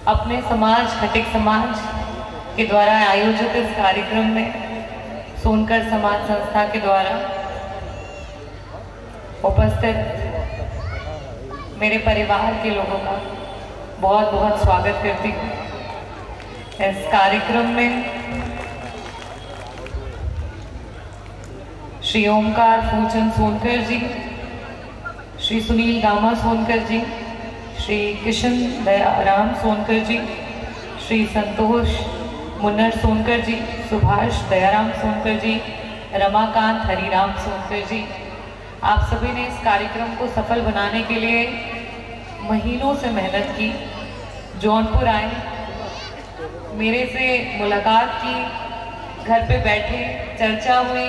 अपने समाज खटिक समाज के द्वारा आयोजित इस कार्यक्रम में सोनकर समाज संस्था के द्वारा उपस्थित मेरे परिवार के लोगों का बहुत बहुत स्वागत करती हूँ। इस कार्यक्रम में श्री ओमकार फूलचंद सोनकर जी, श्री सुनील गामा सोनकर जी, श्री किशन दयाराम सोनकर जी, श्री संतोष मुन्नर सोनकर जी, सुभाष दयाराम सोनकर जी, रमाकांत हरिराम सोनकर जी, आप सभी ने इस कार्यक्रम को सफल बनाने के लिए महीनों से मेहनत की। जौनपुर आए, मेरे से मुलाकात की, घर पे बैठे, चर्चा हुई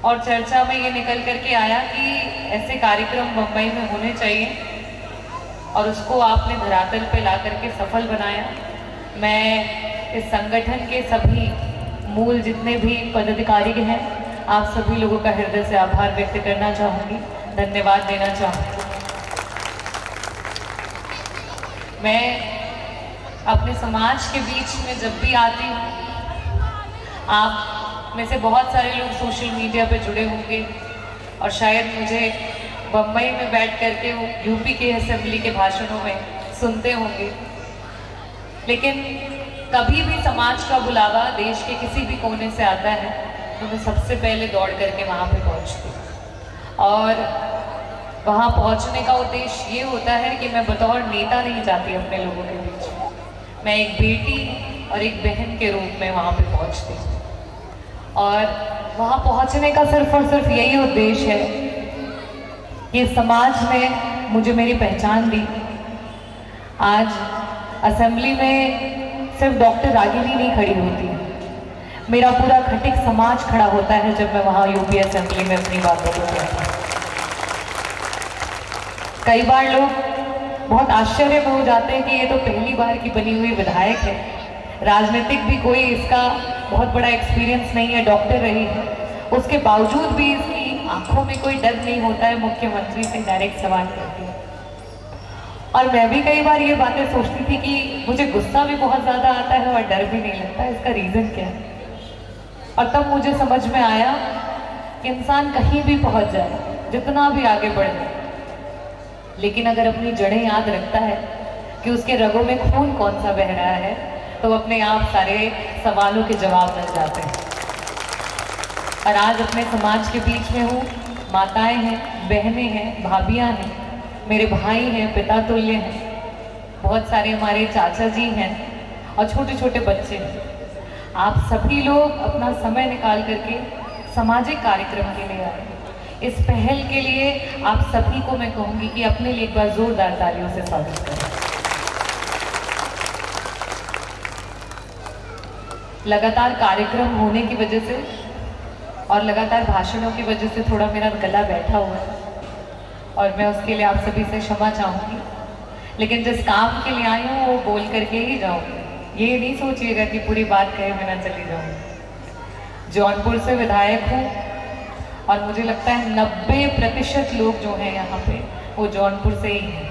और चर्चा में ये निकल करके आया कि ऐसे कार्यक्रम मुंबई में होने चाहिए और उसको आपने धरातल पे ला करके सफल बनाया। मैं इस संगठन के सभी मूल जितने भी पदाधिकारी हैं, आप सभी लोगों का हृदय से आभार व्यक्त करना चाहूँगी, धन्यवाद देना चाहूँगी। मैं अपने समाज के बीच में जब भी आती हूँ, आप में से बहुत सारे लोग सोशल मीडिया पे जुड़े होंगे और शायद मुझे बम्बई में बैठ करके यूपी के असेंबली के भाषणों में सुनते होंगे, लेकिन कभी भी समाज का बुलावा देश के किसी भी कोने से आता है तो मैं सबसे पहले दौड़ करके वहाँ पे पहुँचती हूँ। और वहाँ पहुँचने का उद्देश्य ये होता है कि मैं बतौर नेता नहीं जाती अपने लोगों के बीच में, मैं एक बेटी और एक बहन के रूप में वहाँ पे पहुँचती हूँ। और वहाँ पहुँचने का सिर्फ और सिर्फ यही उद्देश्य है कि समाज ने मुझे मेरी पहचान दी। आज असेंबली में सिर्फ डॉक्टर रागिनी नहीं खड़ी होती है, मेरा पूरा खटिक समाज खड़ा होता है जब मैं वहाँ यूपी असेंबली में अपनी बातों को कहती हूँ। कई बार लोग बहुत आश्चर्य में हो जाते हैं कि ये तो पहली बार की बनी हुई विधायक है, राजनीतिक भी कोई इसका बहुत बड़ा एक्सपीरियंस नहीं है, डॉक्टर रही है, उसके बावजूद भी इसकी आंखों में कोई डर नहीं होता है, मुख्यमंत्री से डायरेक्ट सवाल करती है। और मैं भी कई बार ये बातें सोचती थी कि मुझे गुस्सा भी बहुत ज़्यादा आता है और डर भी नहीं लगता, इसका रीज़न क्या है। और तब मुझे समझ में आया कि इंसान कहीं भी पहुंच जाए, जितना भी आगे बढ़ जाए, लेकिन अगर अपनी जड़ें याद रखता है कि उसके रगों में खून कौन सा बह रहा है, तो अपने आप सारे सवालों के जवाब मिल जाते हैं। और आज अपने समाज के बीच में हूँ, माताएं हैं, बहनें हैं, भाभियाँ हैं, मेरे भाई हैं, पिता तुल्य हैं, बहुत सारे हमारे चाचा जी हैं और छोटे छोटे बच्चे हैं। आप सभी लोग अपना समय निकाल करके सामाजिक कार्यक्रम के लिए आए। इस पहल के लिए आप सभी को मैं कहूँगी कि अपने लिए एक बार जोरदार तालियों से स्वागत करें। लगातार कार्यक्रम होने की वजह से और लगातार भाषणों की वजह से थोड़ा मेरा गला बैठा हुआ है और मैं उसके लिए आप सभी से क्षमा चाहूँगी, लेकिन जिस काम के लिए आई हूँ वो बोल करके ही जाऊँगी। ये नहीं सोचिएगा कि पूरी बात कहे बिना चली जाऊँगी। जौनपुर से विधायक हूँ और मुझे लगता है 90% लोग जो हैं यहाँ पे वो जौनपुर से ही हैं,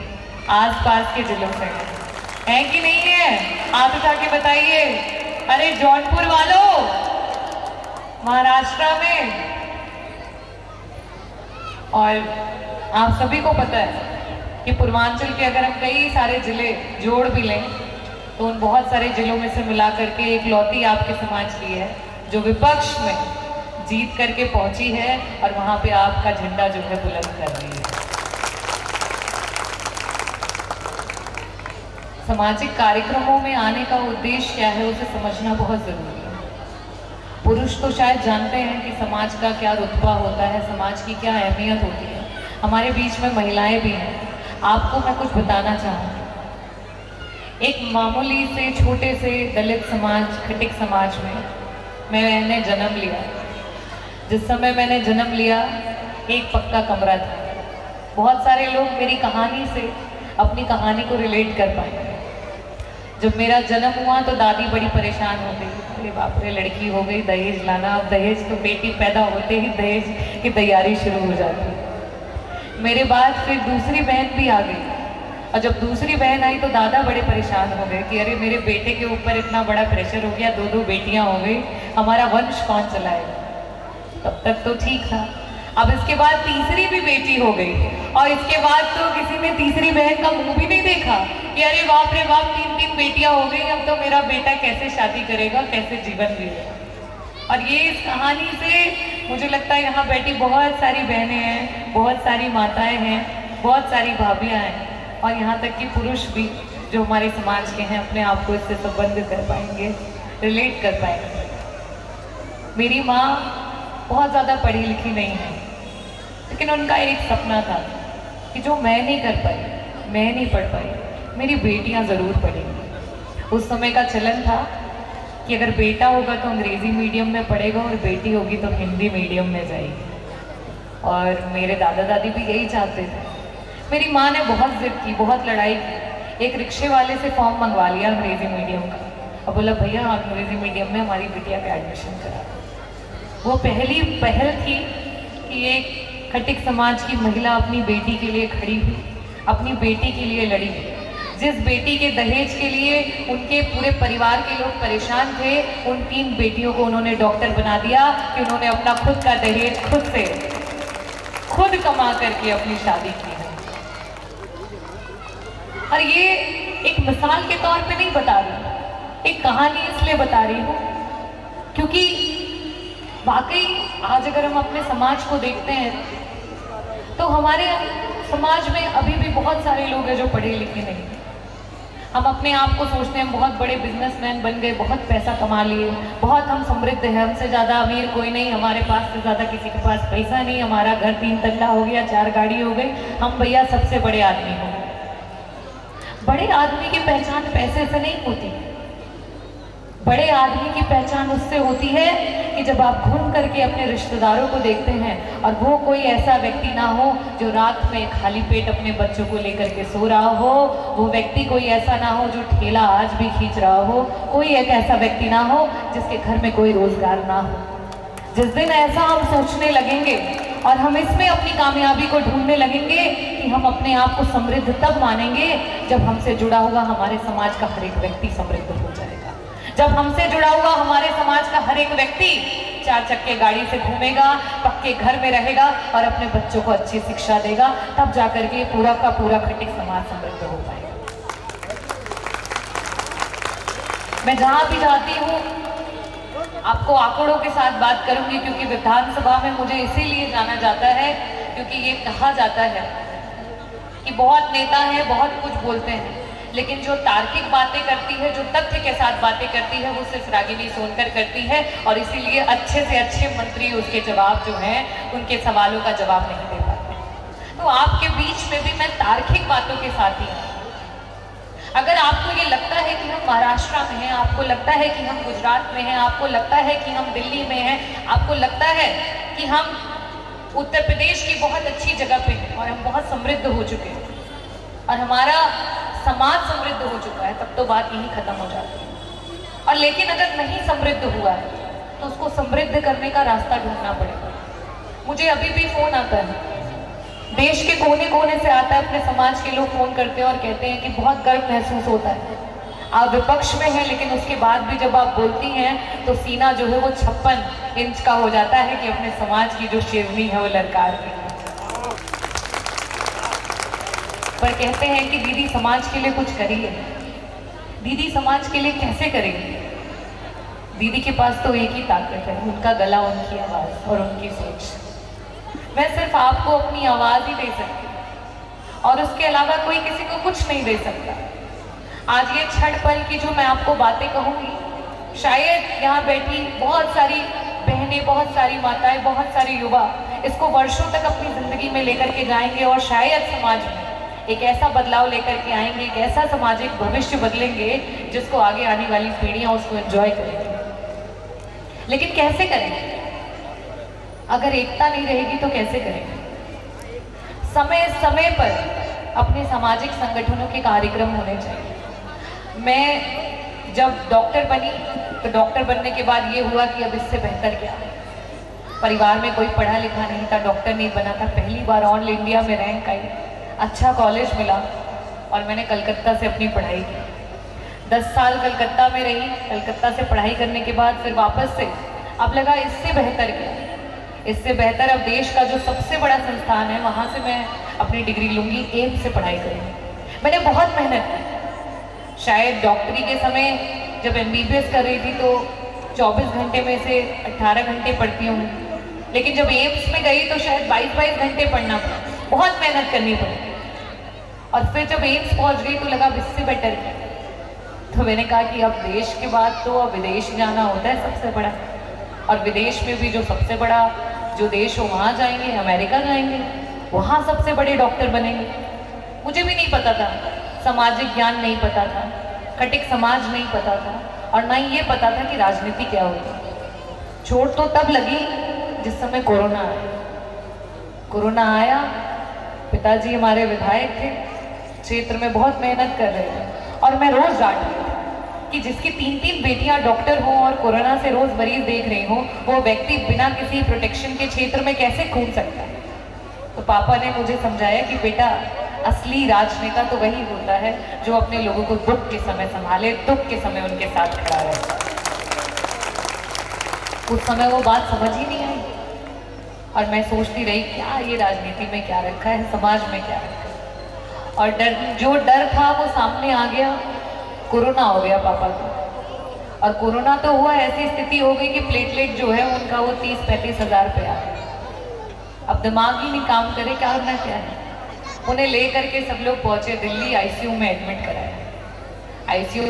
आसपास के जिलों से हैं कि नहीं है? आप उठा के बताइए, अरे जौनपुर वालों, महाराष्ट्र में। और आप सभी को पता है कि पूर्वांचल के अगर हम कई सारे जिले जोड़ भी लें तो उन बहुत सारे जिलों में से मिला करके एक लौती आपके समाज की है जो विपक्ष में जीत करके पहुंची है और वहां पे आपका झंडा जो है बुलंद कर रही है। सामाजिक कार्यक्रमों में आने का उद्देश्य क्या है उसे समझना बहुत जरूरी है। पुरुष तो शायद जानते हैं कि समाज का क्या रुतबा होता है, समाज की क्या अहमियत होती है, हमारे बीच में महिलाएं भी हैं। आपको मैं कुछ बताना चाहूँगी। एक मामूली से छोटे से दलित समाज, खटिक समाज में मैंने जन्म लिया। जिस समय मैंने जन्म लिया एक पक्का कमरा था। बहुत सारे लोग मेरी कहानी से अपनी कहानी को रिलेट कर पाए। जब मेरा जन्म हुआ तो दादी बड़ी परेशान हो गई, अरे बाप रे लड़की हो गई, दहेज लाना। अब दहेज तो बेटी पैदा होते ही दहेज की तैयारी शुरू हो जाती। मेरे बाद फिर दूसरी बहन भी आ गई और जब दूसरी बहन आई तो दादा बड़े परेशान हो गए कि अरे मेरे बेटे के ऊपर इतना बड़ा प्रेशर हो गया, 2-2 बेटियां हो गई, हमारा वंश कौन चलाएगा। तब तक तो ठीक था, अब इसके बाद तीसरी भी बेटी हो गई और इसके बाद तो किसी ने तीसरी बहन का मुंह भी नहीं देखा कि अरे बाप रे बाप, 3-3 बेटियां हो गई, अब तो मेरा बेटा कैसे शादी करेगा, कैसे जीवन जिएगा। और ये इस कहानी से मुझे लगता है यहाँ बैठी बहुत सारी बहनें हैं, बहुत सारी माताएं हैं, बहुत सारी भाभियां हैं और यहाँ तक कि पुरुष भी जो हमारे समाज के हैं अपने आप को इससे संबंधित कर पाएंगे, रिलेट कर पाएंगे। मेरी माँ बहुत ज़्यादा पढ़ी लिखी नहीं है, लेकिन उनका एक सपना था कि जो मैं नहीं कर पाई, मैं नहीं पढ़ पाई, मेरी बेटियां ज़रूर पढ़ेंगी। उस समय का चलन था कि अगर बेटा होगा तो अंग्रेज़ी मीडियम में पढ़ेगा और बेटी होगी तो हिंदी मीडियम में जाएगी। और मेरे दादा दादी भी यही चाहते थे। मेरी माँ ने बहुत जिद की, बहुत लड़ाई की, एक रिक्शे वाले से फॉर्म मंगवा लिया अंग्रेज़ी मीडियम का और बोला भैया अंग्रेज़ी मीडियम में हमारी बिटिया का एडमिशन करा। वो पहली पहल थी कि एक खटिक समाज की महिला अपनी बेटी के लिए खड़ी हुई, अपनी बेटी के लिए लड़ी। जिस बेटी के दहेज के लिए उनके पूरे परिवार के लोग परेशान थे, उन 3 बेटियों को उन्होंने डॉक्टर बना दिया कि उन्होंने अपना खुद का दहेज खुद कमा करके अपनी शादी की है। और ये एक मिसाल के तौर पे नहीं बता रही, एक कहानी इसलिए बता रही हूँ क्योंकि वाकई आज अगर हम अपने समाज को देखते हैं तो हमारे समाज में अभी भी बहुत सारे लोग हैं जो पढ़े लिखे नहीं। हम अपने आप को सोचते हैं बहुत बड़े बिजनेसमैन बन गए, बहुत पैसा कमा लिए, बहुत हम समृद्ध हैं, हमसे ज़्यादा अमीर कोई नहीं, हमारे पास से ज़्यादा किसी के पास पैसा नहीं, हमारा घर 3 तल्ला हो गया, 4 गाड़ी हो गई, हम भैया सबसे बड़े आदमी हो गए। बड़े आदमी की पहचान पैसे से नहीं होती। बड़े आदमी की पहचान उससे होती है कि जब आप घूम करके अपने रिश्तेदारों को देखते हैं और वो कोई ऐसा व्यक्ति ना हो जो रात में खाली पेट अपने बच्चों को लेकर के सो रहा हो, वो व्यक्ति कोई ऐसा ना हो जो ठेला आज भी खींच रहा हो, कोई एक ऐसा व्यक्ति ना हो जिसके घर में कोई रोजगार ना हो। जिस दिन ऐसा हम सोचने लगेंगे और हम इसमें अपनी कामयाबी को ढूंढने लगेंगे कि हम अपने आप को समृद्ध तब मानेंगे जब हमसे जुड़ा हुआ हमारे समाज का हर एक व्यक्ति समृद्ध हो जाएगा। जब हमसे जुड़ा हुआ हमारे समाज का हर एक व्यक्ति 4 चक्के गाड़ी से घूमेगा, पक्के घर में रहेगा और अपने बच्चों को अच्छी शिक्षा देगा, तब जाकर के पूरा का पूरा खटिक समाज समृद्ध हो पाएगा। मैं जहां भी जाती हूँ आपको आंकड़ों के साथ बात करूंगी क्योंकि विधानसभा में मुझे इसीलिए जाना जाता है क्योंकि ये कहा जाता है कि बहुत नेता हैं, बहुत कुछ बोलते हैं, लेकिन जो तार्किक बातें करती है, जो तथ्य के साथ बातें करती है, वो सिर्फ रागिनी सोनकर करती है और इसीलिए अच्छे से अच्छे मंत्री उसके जवाब जो हैं, उनके सवालों का जवाब नहीं दे पाते। तो आपके बीच में भी मैं तार्किक बातों के साथ ही हूँ। अगर आपको ये लगता है कि हम महाराष्ट्र में हैं, आपको लगता है कि हम गुजरात में हैं, आपको लगता है कि हम दिल्ली में हैं, आपको लगता है कि हम उत्तर प्रदेश की बहुत अच्छी जगह पे हैं और हम बहुत समृद्ध हो चुके हैं और हमारा समाज समृद्ध हो चुका है, तब तो बात यही खत्म हो जाती है। और लेकिन अगर नहीं समृद्ध हुआ है तो उसको समृद्ध करने का रास्ता ढूंढना पड़ेगा। मुझे अभी भी फोन आता है, देश के कोने कोने से आता है, अपने समाज के लोग फोन करते हैं और कहते हैं कि बहुत गर्व महसूस होता है, आप विपक्ष में हैं लेकिन उसके बाद भी जब आप बोलती हैं तो सीना जो है वो 56 इंच का हो जाता है कि अपने समाज की जो शेरनी है वो ललकार दी। पर कहते हैं कि दीदी समाज के लिए कुछ करिए। दीदी समाज के लिए कैसे करेंगे? दीदी के पास तो एक ही ताकत है, उनका गला, उनकी आवाज़ और उनकी सोच। मैं सिर्फ आपको अपनी आवाज़ ही दे सकती हूँ और उसके अलावा कोई किसी को कुछ नहीं दे सकता। आज ये क्षण पल की जो मैं आपको बातें कहूँगी, शायद यहाँ बैठी बहुत सारी बहनें, बहुत सारी माताएं, बहुत सारे युवा इसको वर्षों तक अपनी ज़िंदगी में लेकर के जाएंगे और शायद समाज में एक ऐसा बदलाव लेकर के आएंगे, एक ऐसा सामाजिक भविष्य बदलेंगे जिसको आगे आने वाली पीढ़ियां उसको एंजॉय करेंगी। लेकिन कैसे करेंगे? अगर एकता नहीं रहेगी तो कैसे करेंगे? समय समय पर अपने सामाजिक संगठनों के कार्यक्रम होने चाहिए। मैं जब डॉक्टर बनी तो डॉक्टर बनने के बाद ये हुआ कि अब इससे बेहतर क्या है। परिवार में कोई पढ़ा लिखा नहीं था, डॉक्टर नहीं बना था, पहली बार ऑल इंडिया में रैंक आई, अच्छा कॉलेज मिला और मैंने कलकत्ता से अपनी पढ़ाई की। 10 साल कलकत्ता में रही। कलकत्ता से पढ़ाई करने के बाद फिर वापस से अब लगा इससे बेहतर क्या, इससे बेहतर अब देश का जो सबसे बड़ा संस्थान है वहाँ से मैं अपनी डिग्री लूँगी, एम्स से पढ़ाई करूँगी। मैंने बहुत मेहनत की। शायद डॉक्टरी के समय जब MBBS कर रही थी तो 24 घंटे में से 18 घंटे पढ़ती हूँ, लेकिन जब एम्स में गई तो शायद 22-22 घंटे पढ़ना पड़ा, बहुत मेहनत करनी पड़ी। और फिर जब एम्स पहुँच गई तो लगा इससे बेटर क्या। तो मैंने कहा कि अब देश के बाद तो अब विदेश जाना होता है सबसे बड़ा, और विदेश में भी जो सबसे बड़ा जो देश हो वहाँ जाएंगे, अमेरिका जाएंगे, वहाँ सबसे बड़े डॉक्टर बनेंगे। मुझे भी नहीं पता था, सामाजिक ज्ञान नहीं पता था, कटिक समाज नहीं पता था, और ना ही ये पता था कि राजनीति क्या होती है। चोट तो तब लगी जिस समय कोरोना आया। कोरोना आया, पिताजी हमारे विधायक थे, क्षेत्र में बहुत मेहनत कर रहे थे, और मैं रोज डांट रही थी कि जिसकी 3-3 बेटियां डॉक्टर हों और कोरोना से रोज मरीज देख रही हों, वो व्यक्ति बिना किसी प्रोटेक्शन के क्षेत्र में कैसे घूम सकता है। तो पापा ने मुझे समझाया कि बेटा, असली राजनेता तो वही होता है जो अपने लोगों को दुख के समय संभाले, दुख के समय उनके साथ खड़ा रहे। उस समय वो बात समझ ही नहीं आई, और मैं सोचती रही क्या ये राजनीति में क्या रखा है, समाज में क्या रखा है। और डर, जो डर था वो सामने आ गया। कोरोना हो गया पापा को, और कोरोना तो हुआ, ऐसी स्थिति हो गई कि प्लेटलेट जो है उनका वो 30-35 हज़ार पे आ गया। अब दिमाग ही नहीं काम करे, क्या करना क्या है। उन्हें ले करके सब लोग पहुंचे दिल्ली, ICU में एडमिट कराया। ICU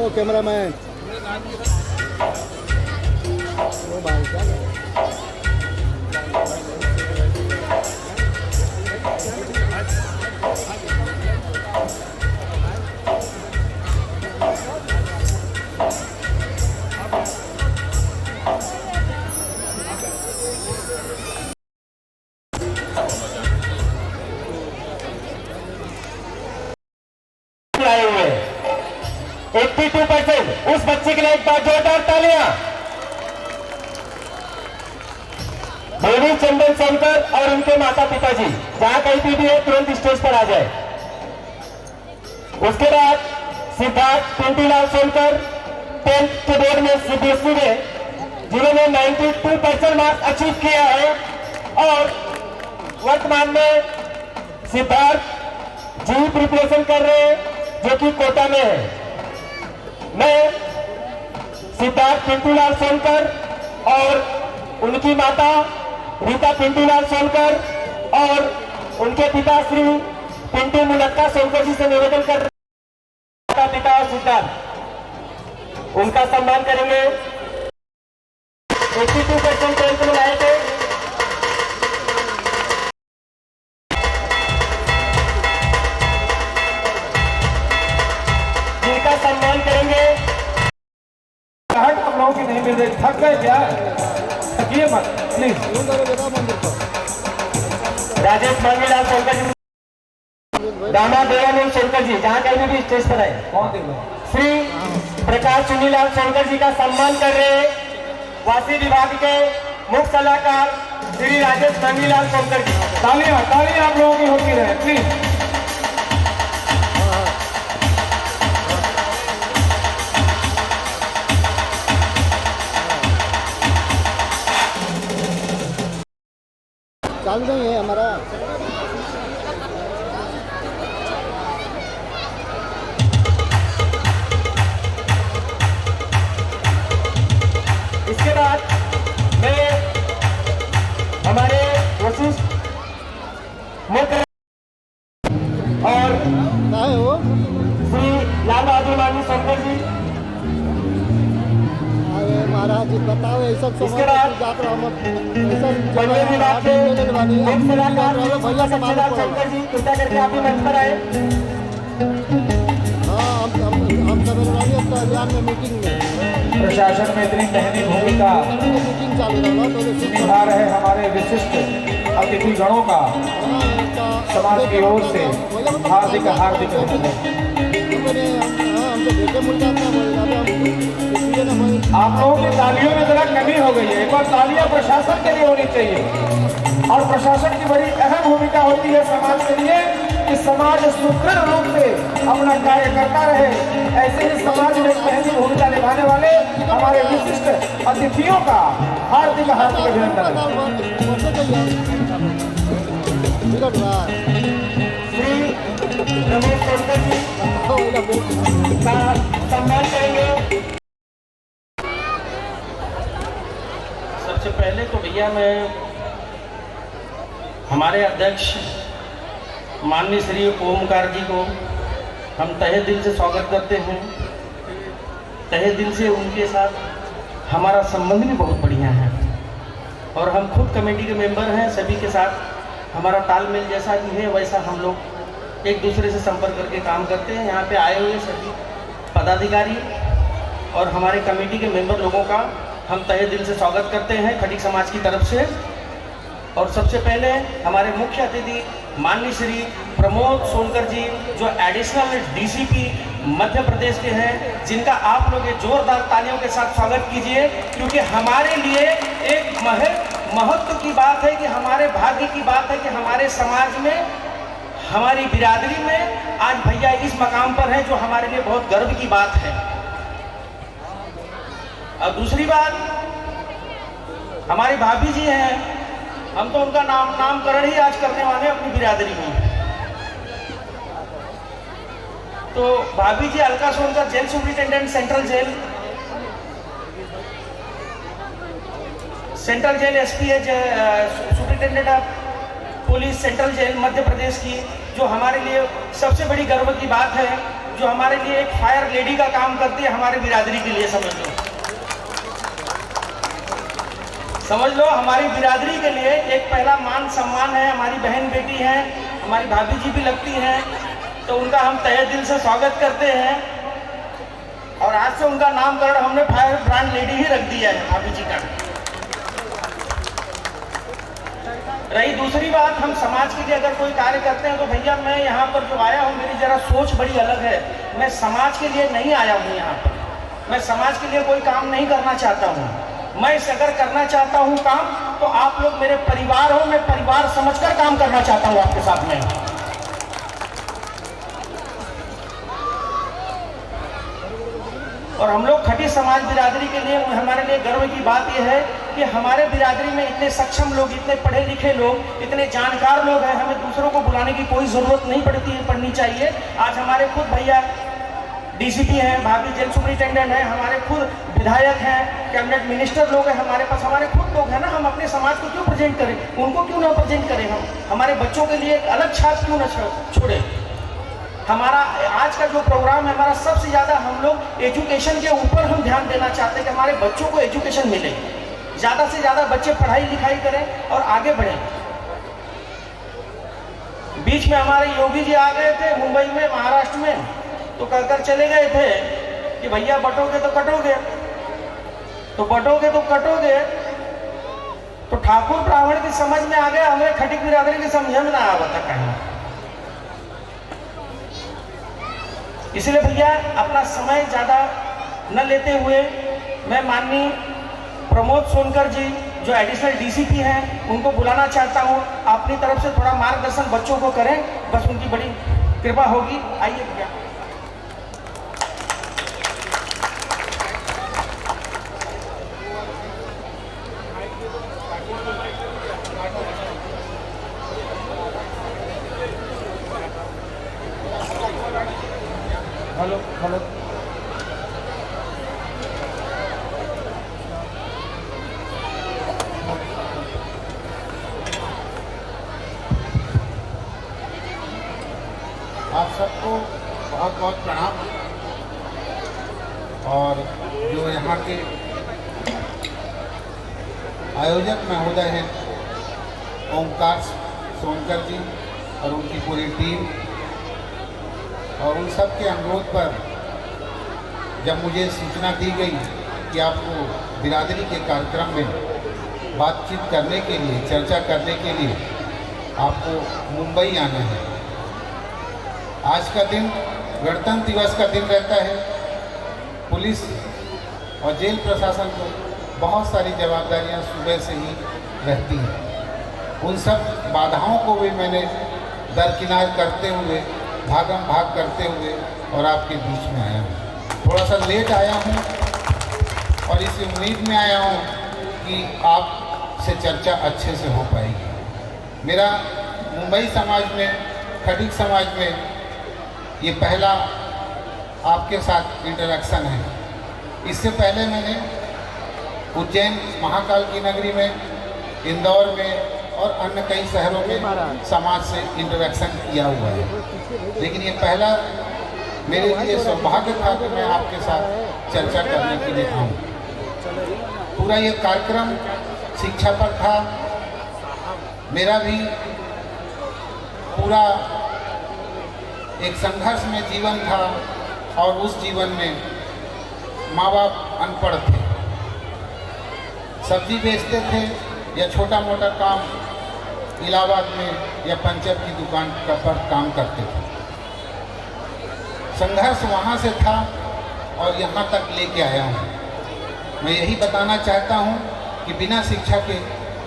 ओ कैमरामैन, ओ भाई क्या कर आए हुए 82%। उस बच्चे के लिए एक बार जोरदार तालियां। देवी चंदन सोनकर और उनके माता पिताजी जहां कहीं भी है तुरंत स्टेज पर आ जाए। उसके बाद सिद्धार्थ पिंटूलाल सोनकर 10th के बोर्ड में सीबीएसई में जिन्होंने 92% मार्क्स अचीव किया है और वर्तमान में सिद्धार्थ जी प्रिपरेशन कर रहे हैं जो कि कोटा में है। मैं सिद्धार्थ पिंटूलाल सोनकर और उनकी माता रीता पिंटूलाल सोनकर और उनके पिता श्री पिंटू मुनक्का सोनकर जी से निवेदन कर रहे हैं, माता पिता और सिद्धार्थ उनका सम्मान करेंगे। 82% टेंथ में आए थे। जिनका सम्मान करेंगे। आप लोगों की नहीं मिल रही, थक गए क्या? थकिए मत प्लीज। बेटा मंदिर पर राजेश मांगीलाल सोनकर जी, दामाद दयानंद सोनकर जी जहां कहीं भी स्टेज पर आए। कौन देख लो? श्री प्रकाश चुनीलाल सोनकर जी का सम्मान कर रहे हैं वासी विभाग के मुख्य सलाहकार श्री राजेश मांगीलाल सोनकर जी। तालियां तालियां आप लोगों की होती रहे प्लीज। चालू नहीं है हमारा। इसके बाद मैं हमारे वशिष्ठ मुख्य और क्या है वो? श्री लाल बहादुर मानी सोनकर जी। अरे महाराज जी बताओ ऐसा इसके बाद पहले विभाग के मुख्य सलाहकार भैया से मालूम पड़ेगा। शंकर जी कृपया करके आप भी मंच पर आए। हाँ हम सब कल्याण में मीटिंग में प्रशासन में इतनी महंगी भूमिका मीटिंग चालू रहा तो निभा रहे हमारे विशिष्ट अतिथि गणों का समाज की ओर से हार्दिक हार्दिक आप लोगों की तालियों में जरा कमी हो गई है। एक बार तालियां प्रशासन के लिए होनी चाहिए और प्रशासन की बड़ी अहम भूमिका होती है समाज के लिए कि समाज सुदृढ़ रूप से अपना कार्य करता रहे। ऐसे ही समाज में एक महंगी भूमिका निभाने वाले हमारे विशिष्ट अतिथियों का हार्दिक हार्दिक अभिनंदन। श्री रमेश सोनकर जी का सम्मान करेंगे। सबसे पहले तो भैया मैं हमारे अध्यक्ष माननीय श्री ओमकार जी को हम तहे दिल से स्वागत करते हैं। तहे दिल से उनके साथ हमारा संबंध भी बहुत बढ़िया है और हम खुद कमेटी के मेंबर हैं। सभी के साथ हमारा तालमेल जैसा भी है वैसा हम लोग एक दूसरे से संपर्क करके काम करते हैं। यहाँ पे आए हुए सभी पदाधिकारी और हमारे कमेटी के मेंबर लोगों का हम तहे दिल से स्वागत करते हैं खटीक समाज की तरफ से। और सबसे पहले हमारे मुख्य अतिथि माननीय श्री प्रमोद सोनकर जी जो एडिशनल डीसीपी मध्य प्रदेश के हैं, जिनका आप लोग ये जोरदार तालियों के साथ स्वागत कीजिए, क्योंकि हमारे लिए एक महत्व की बात है कि हमारे भाग्य की बात है कि हमारे समाज में हमारी बिरादरी में आज भैया इस मकाम पर हैं, जो हमारे लिए बहुत गर्व की बात है। और दूसरी बात, हमारी भाभी जी हैं, हम तो उनका नामकरण ही आज करने वाले हैं अपनी बिरादरी में। तो भाभी जी Alka Sonkar jail superintendent central jail SP है, superintendent of police central jail Madhya Pradesh की, जो हमारे लिए सबसे बड़ी गर्व की बात है। जो हमारे लिए एक फायर लेडी का काम करती है हमारे बिरादरी के लिए, समझ लो हमारी बिरादरी के लिए एक पहला मान सम्मान है। हमारी बहन बेटी हैं, हमारी भाभी जी भी लगती हैं, तो उनका हम तहे दिल से स्वागत करते हैं। और आज से उनका नामकरण हमने फायर ब्रांड लेडी ही रख दिया है भाभी जी का। रही दूसरी बात, हम समाज के लिए अगर कोई कार्य करते हैं तो भैया मैं यहाँ पर जो आया हूँ मेरी जरा सोच बड़ी अलग है। मैं समाज के लिए नहीं आया हूँ यहाँ पर, मैं समाज के लिए कोई काम नहीं करना चाहता हूँ। मैं इसे अगर करना चाहता हूँ काम, तो आप लोग मेरे परिवार हो, मैं परिवार समझकर काम करना चाहता हूँ आपके साथ में। और हम लोग खटी समाज बिरादरी के लिए हमारे लिए गर्व की बात यह है कि हमारे बिरादरी में इतने सक्षम लोग, इतने पढ़े लिखे लोग, इतने जानकार लोग हैं, हमें दूसरों को बुलाने की कोई ज़रूरत नहीं पड़नी चाहिए। आज हमारे खुद भैया डीसीपी हैं, भाभी जेल सुपरिटेंडेंट हैं, हमारे खुद विधायक हैं, कैबिनेट मिनिस्टर लोग हैं हमारे पास, हमारे खुद लोग हैं ना। हम अपने समाज को क्यों प्रेजेंट करें, उनको क्यों ना प्रेजेंट करें हम? हमारे बच्चों के लिए एक अलग छाप क्यों ना छोड़े? हमारा आज का जो प्रोग्राम है, हमारा सबसे ज़्यादा हम लोग एजुकेशन के ऊपर हम ध्यान देना चाहते हैं कि हमारे बच्चों को एजुकेशन मिले, ज़्यादा से ज़्यादा बच्चे पढ़ाई लिखाई करें और आगे बढ़ें। बीच में हमारे योगी जी आ गए थे मुंबई में, महाराष्ट्र में, तो कहकर चले गए थे कि भैया बटोगे तो कटोगे, तो बटोगे तो कटोगे। तो ठाकुर ब्राह्मण की समझ में आ गया, हमें खटिक बिरादरी की समझ में ना आवा था कहीं। इसलिए भैया अपना समय ज़्यादा न लेते हुए मैं माननीय प्रमोद सोनकर जी जो एडिशनल डीसीपी हैं उनको बुलाना चाहता हूँ। अपनी तरफ से थोड़ा मार्गदर्शन बच्चों को करें, बस उनकी बड़ी कृपा होगी। आइए भैया। Hello hello. आप सबको बहुत बहुत प्रणाम। और जो यहाँ के आयोजक महोदय हैं ओमकार सोनकर जी और उनकी पूरी टीम, और उन सब के अनुरोध पर जब मुझे सूचना दी गई कि आपको बिरादरी के कार्यक्रम में बातचीत करने के लिए, चर्चा करने के लिए आपको मुंबई आना है। आज का दिन गणतंत्र दिवस का दिन रहता है। पुलिस और जेल प्रशासन को बहुत सारी जिम्मेदारियां सुबह से ही रहती हैं। उन सब बाधाओं को भी मैंने दरकिनार करते हुए, भागम भाग करते हुए और आपके बीच में आया हूँ। थोड़ा सा लेट आया हूँ और इस उम्मीद में आया हूँ कि आपसे चर्चा अच्छे से हो पाएगी। मेरा मुंबई समाज में, खटिक समाज में ये पहला आपके साथ इंटरेक्शन है। इससे पहले मैंने उज्जैन महाकाल की नगरी में, इंदौर में और अन्य कई शहरों में समाज से इंटरेक्शन किया हुआ है, लेकिन ये पहला मेरे लिए सौभाग्य था कि मैं आपके साथ चर्चा करने के लिए आऊँ। पूरा ये कार्यक्रम शिक्षा पर था। मेरा भी पूरा एक संघर्ष में जीवन था और उस जीवन में माँ बाप अनपढ़ थे, सब्जी बेचते थे या छोटा मोटा काम इलाहाबाद में या पंचर की दुकान पर काम करते थे। संघर्ष वहाँ से था और यहाँ तक लेके आया हूँ। मैं यही बताना चाहता हूँ कि बिना शिक्षा के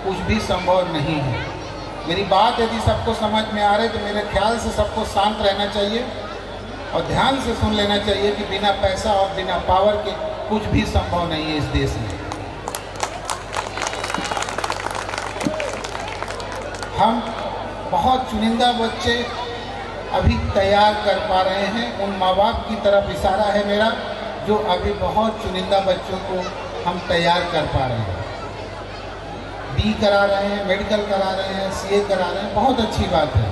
कुछ भी संभव नहीं है। मेरी बात यदि सबको समझ में आ रही तो मेरे ख्याल से सबको शांत रहना चाहिए और ध्यान से सुन लेना चाहिए कि बिना पैसा और बिना पावर के कुछ भी संभव नहीं है इस देश में। हम बहुत चुनिंदा बच्चे अभी तैयार कर पा रहे हैं। उन माँ बाप की तरफ इशारा है मेरा, जो अभी बहुत चुनिंदा बच्चों को हम तैयार कर पा रहे हैं। बी करा रहे हैं, मेडिकल करा रहे हैं, सीए करा रहे हैं, बहुत अच्छी बात है,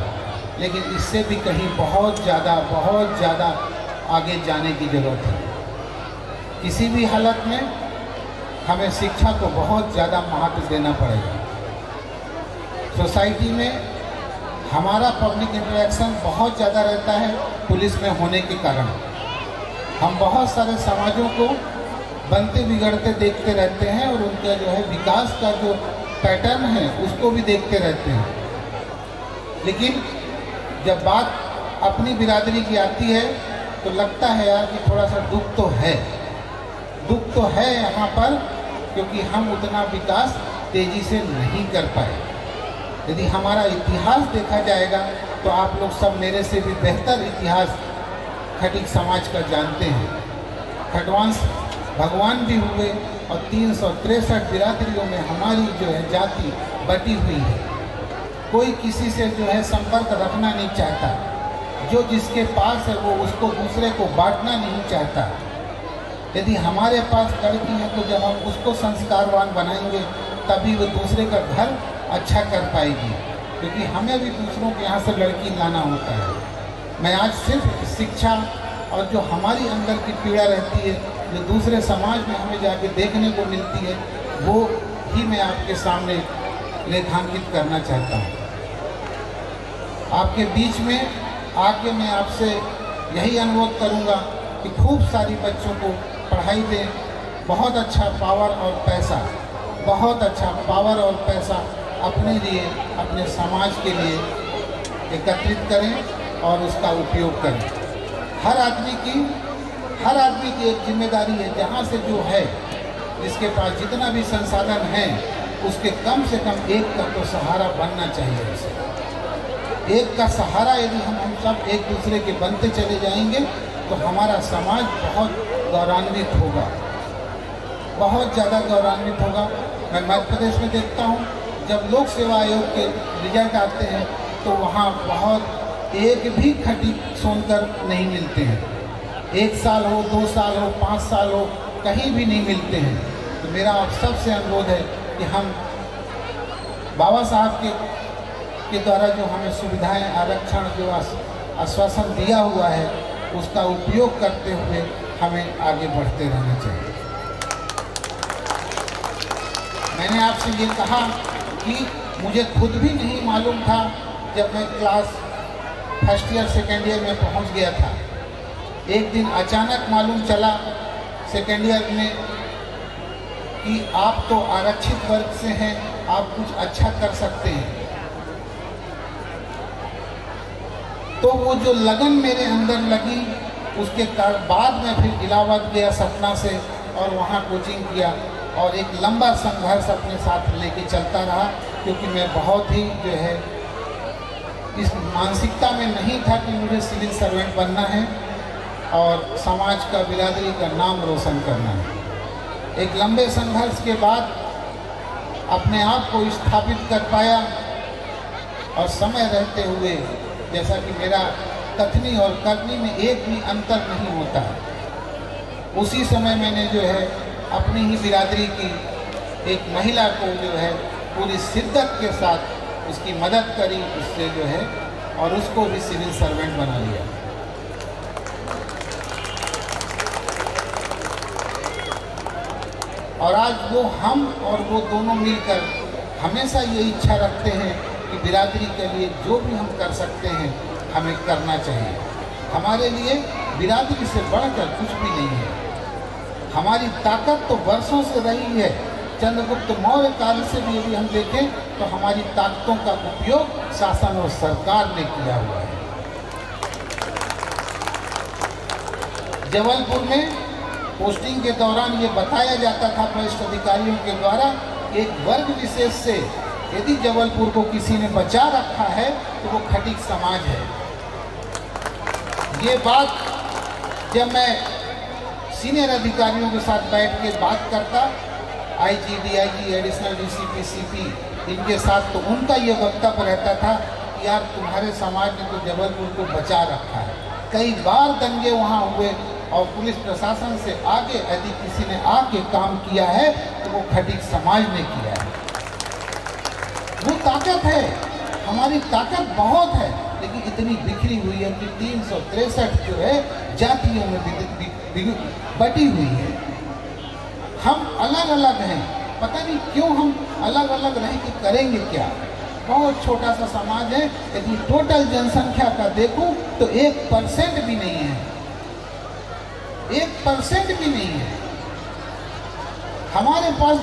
लेकिन इससे भी कहीं बहुत ज़्यादा आगे जाने की ज़रूरत है। किसी भी हालत में हमें शिक्षा को बहुत ज़्यादा महत्व देना पड़ेगा। सोसाइटी में हमारा पब्लिक इंटरेक्शन बहुत ज़्यादा रहता है पुलिस में होने के कारण। हम बहुत सारे समाजों को बनते बिगड़ते देखते रहते हैं और उनका जो है विकास का जो पैटर्न है उसको भी देखते रहते हैं। लेकिन जब बात अपनी बिरादरी की आती है तो लगता है यार कि थोड़ा सा दुख तो है यहाँ पर, क्योंकि हम उतना विकास तेज़ी से नहीं कर पाए। यदि हमारा इतिहास देखा जाएगा तो आप लोग सब मेरे से भी बेहतर इतिहास खटिक समाज का जानते हैं। खटवांश भगवान भी हुए और 363 बिरादरियों में हमारी जो है जाति बटी हुई है। कोई किसी से जो है संपर्क रखना नहीं चाहता, जो जिसके पास है वो उसको दूसरे को बांटना नहीं चाहता। यदि हमारे पास लड़की है तो जब हम उसको संस्कारवान बनाएंगे तभी वो दूसरे का घर अच्छा कर पाएगी, क्योंकि हमें भी दूसरों के यहाँ से लड़की लाना होता है। मैं आज सिर्फ शिक्षा और जो हमारी अंदर की पीड़ा रहती है, जो दूसरे समाज में हमें जाके देखने को मिलती है, वो ही मैं आपके सामने रेखांकित करना चाहता हूँ। आपके बीच में आके मैं आपसे यही अनुरोध करूँगा कि खूब सारी बच्चों को पढ़ाई दें। बहुत अच्छा पावर और पैसा अपने लिए, अपने समाज के लिए एकत्रित करें और उसका उपयोग करें। हर आदमी की एक जिम्मेदारी है, जहाँ से जो है, जिसके पास जितना भी संसाधन है उसके कम से कम एक का तो सहारा बनना चाहिए। उसे एक का सहारा यदि हम सब एक दूसरे के बनते चले जाएंगे तो हमारा समाज बहुत गौरवान्वित होगा, बहुत ज़्यादा गौरवान्वित होगा। मैं मध्य प्रदेश में देखता हूँ, जब लोक सेवा आयोग के रिजल्ट आते हैं तो वहाँ बहुत एक भी खटिक सोनकर नहीं मिलते हैं। 1 साल हो, 2 साल हो, 5 साल हो, कहीं भी नहीं मिलते हैं। तो मेरा आप सबसे अनुरोध है कि हम बाबा साहब के द्वारा जो हमें सुविधाएं, आरक्षण, जो आश्वासन दिया हुआ है, उसका उपयोग करते हुए हमें आगे बढ़ते रहना चाहिए। मैंने आपसे ये कहा कि मुझे खुद भी नहीं मालूम था जब मैं class first year second year में पहुंच गया था। एक दिन अचानक मालूम चला सेकेंड ईयर में कि आप तो आरक्षित वर्ग से हैं, आप कुछ अच्छा कर सकते हैं। तो वो जो लगन मेरे अंदर लगी, उसके बाद मैं फिर इलाहाबाद गया सपना से और वहाँ कोचिंग किया और एक लंबा संघर्ष अपने साथ लेके चलता रहा, क्योंकि मैं बहुत ही जो है इस मानसिकता में नहीं था कि मुझे सिविल सर्वेंट बनना है और समाज का, बिरादरी का नाम रोशन करना है। एक लंबे संघर्ष के बाद अपने आप को स्थापित कर पाया और समय रहते हुए, जैसा कि मेरा कथनी और करनी में एक भी अंतर नहीं होता, उसी समय मैंने जो है अपनी ही बिरादरी की एक महिला को जो है पूरी शिद्दत के साथ उसकी मदद करी, उससे जो है, और उसको भी सिविल सर्वेंट बना लिया। और आज वो हम और वो दोनों मिलकर हमेशा ये इच्छा रखते हैं कि बिरादरी के लिए जो भी हम कर सकते हैं हमें करना चाहिए। हमारे लिए बिरादरी से बढ़कर कुछ भी नहीं है। हमारी ताकत तो वर्षों से रही है। चंद्रगुप्त मौर्य काल से भी यदि हम देखें तो हमारी ताकतों का उपयोग शासन और सरकार ने किया हुआ है। जबलपुर में पोस्टिंग के दौरान ये बताया जाता था वरिष्ठ अधिकारियों के द्वारा, एक वर्ग विशेष से यदि जबलपुर को किसी ने बचा रखा है तो वो खटिक समाज है। ये बात जब मैं सीनियर अधिकारियों के साथ बैठ के बात करता, IG, DIG, additional DCP, CP, इनके साथ, तो उनका ये वक्तव्य रहता था कि यार तुम्हारे समाज ने तो जबलपुर को बचा रखा है। कई बार दंगे वहाँ हुए और पुलिस प्रशासन से आगे यदि किसी ने आके काम किया है तो वो खटिक समाज ने किया है। वो ताकत है, हमारी ताकत बहुत है, लेकिन इतनी बिखरी हुई है कि 363 जो है जातियों में बटी हुई है। हम अलग अलग हैं, पता नहीं क्यों हम अलग अलग रह के करेंगे क्या। बहुत छोटा सा समाज है, यदि टोटल जनसंख्या का देखूं तो 1% भी नहीं है, 1% भी नहीं है हमारे पास।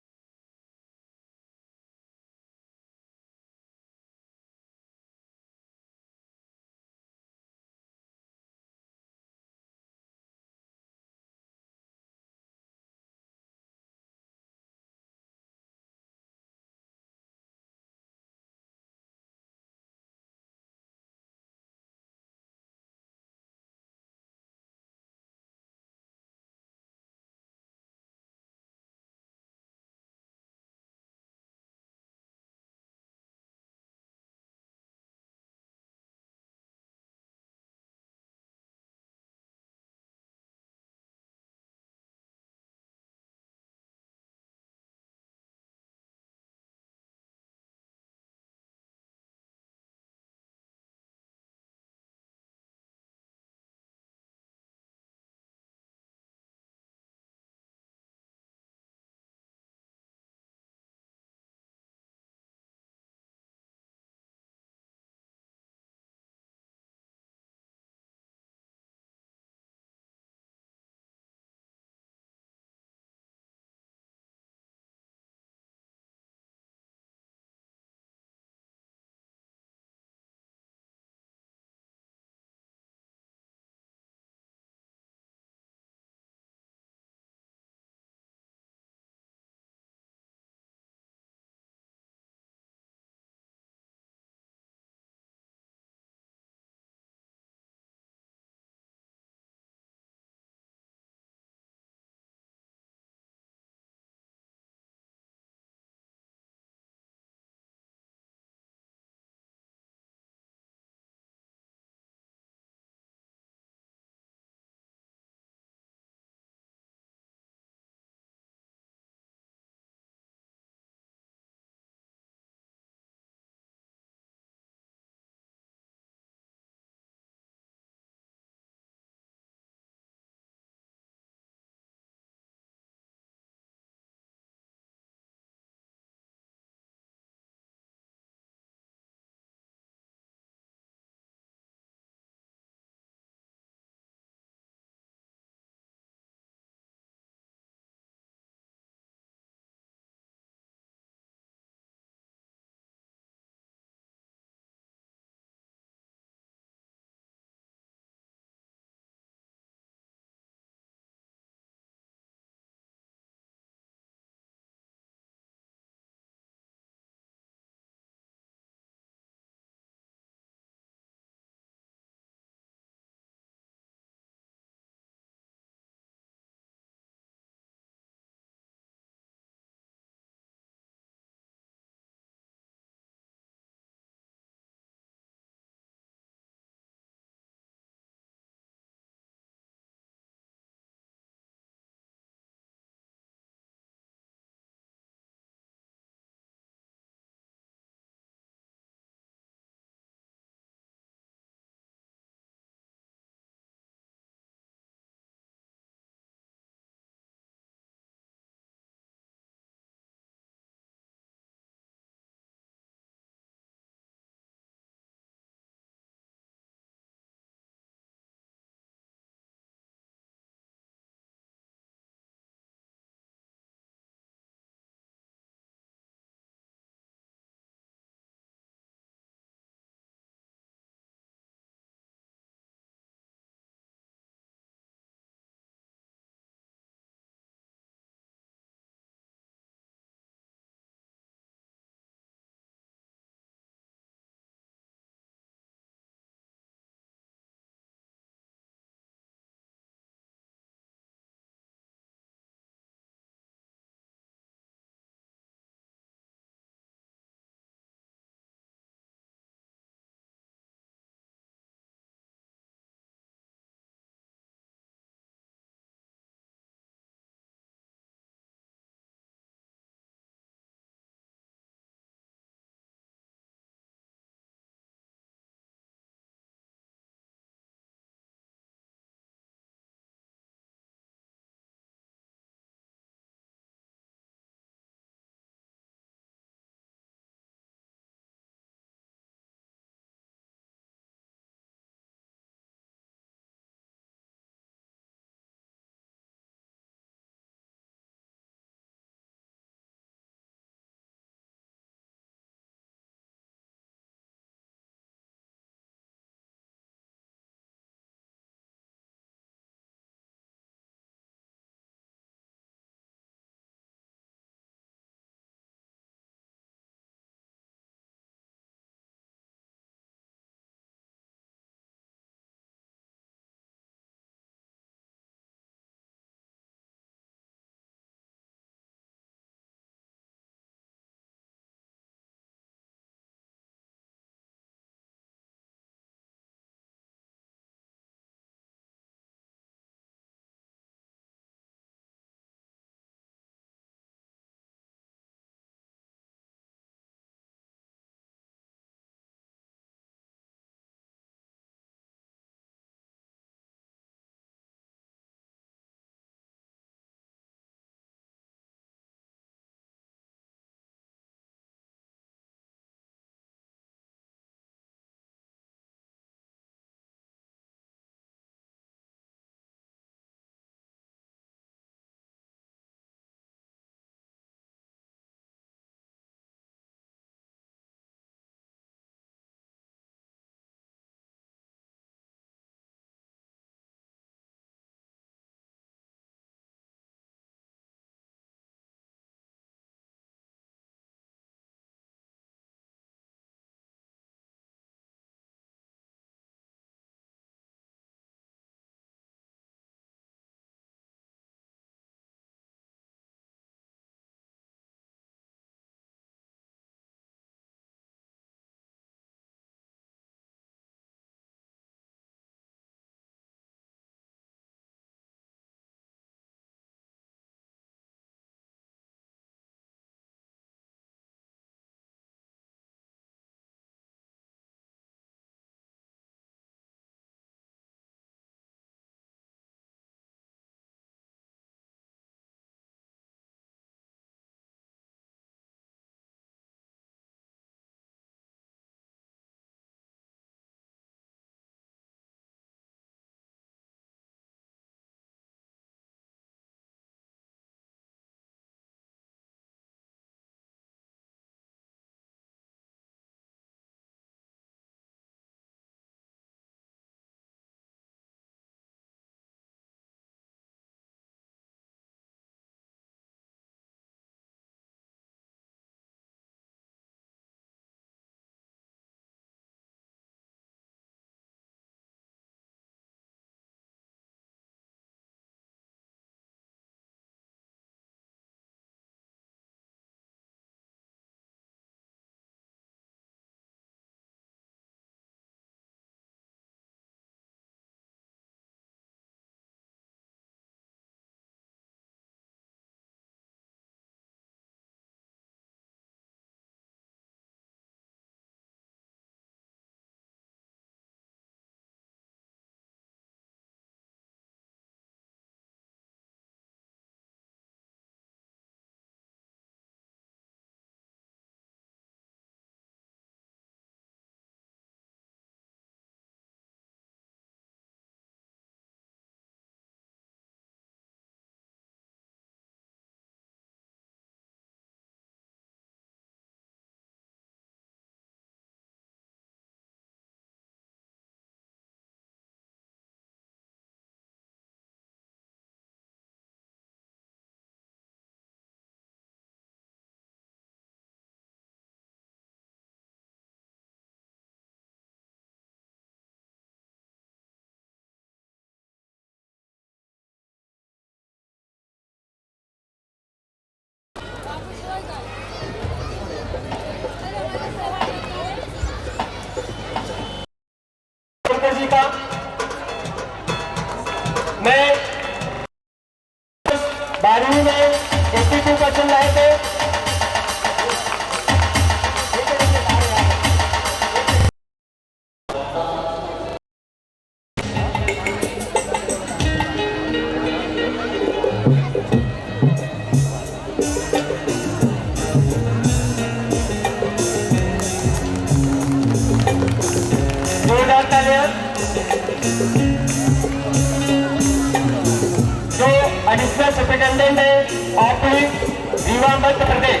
Additional superintendent of police Rewa Madhya Pradesh,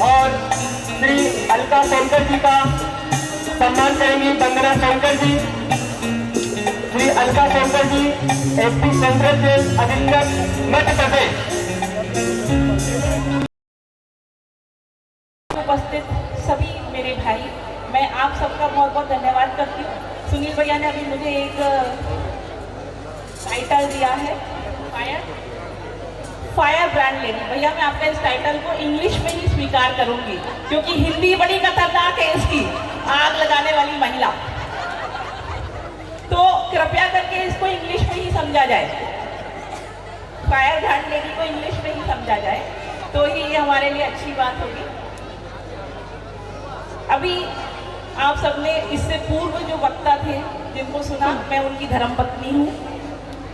और श्री अलका सोनकर जी का सम्मान करेंगी Vandana Sonkar ji. Shri Alka Sonkar ji SP central jail अधीक्षक मध्य प्रदेश। उपस्थित सभी मेरे भाई, मैं आप सबका बहुत बहुत धन्यवाद करती हूँ। सुनील भैया ने अभी मुझे एक टाइटल दिया है, फायर ब्रांड लेडी। भैया मैं आपका इस टाइटल को इंग्लिश में ही स्वीकार करूंगी, क्योंकि हिंदी बड़ी खतरनाक है इसकी, आग लगाने वाली महिला। तो कृपया करके इसको इंग्लिश में ही समझा जाए, फायर ब्रांड लेडी को इंग्लिश में ही समझा जाए, तो ही ये हमारे लिए अच्छी बात होगी। अभी आप सबने इससे पूर्व जो वक्ता थे जिनको सुना, मैं उनकी धर्मपत्नी हूँ,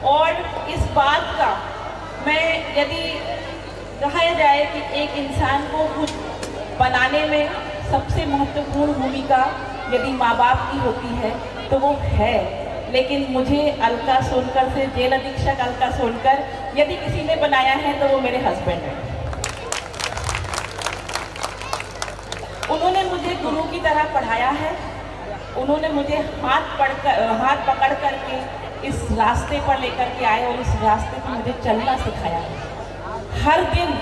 और इस बात का मैं यदि कहा जाए कि एक इंसान को कुछ बनाने में सबसे महत्वपूर्ण भूमिका यदि माँ बाप की होती है तो वो है, लेकिन मुझे अलका सोनकर से, जेल अधीक्षक अलका सोनकर, यदि किसी ने बनाया है तो वो मेरे हस्बैंड हैं। उन्होंने मुझे गुरु की तरह पढ़ाया है, उन्होंने मुझे हाथ पकड़ करके इस रास्ते पर लेकर के आए और इस रास्ते पर मुझे चलना सिखाया है। हर दिन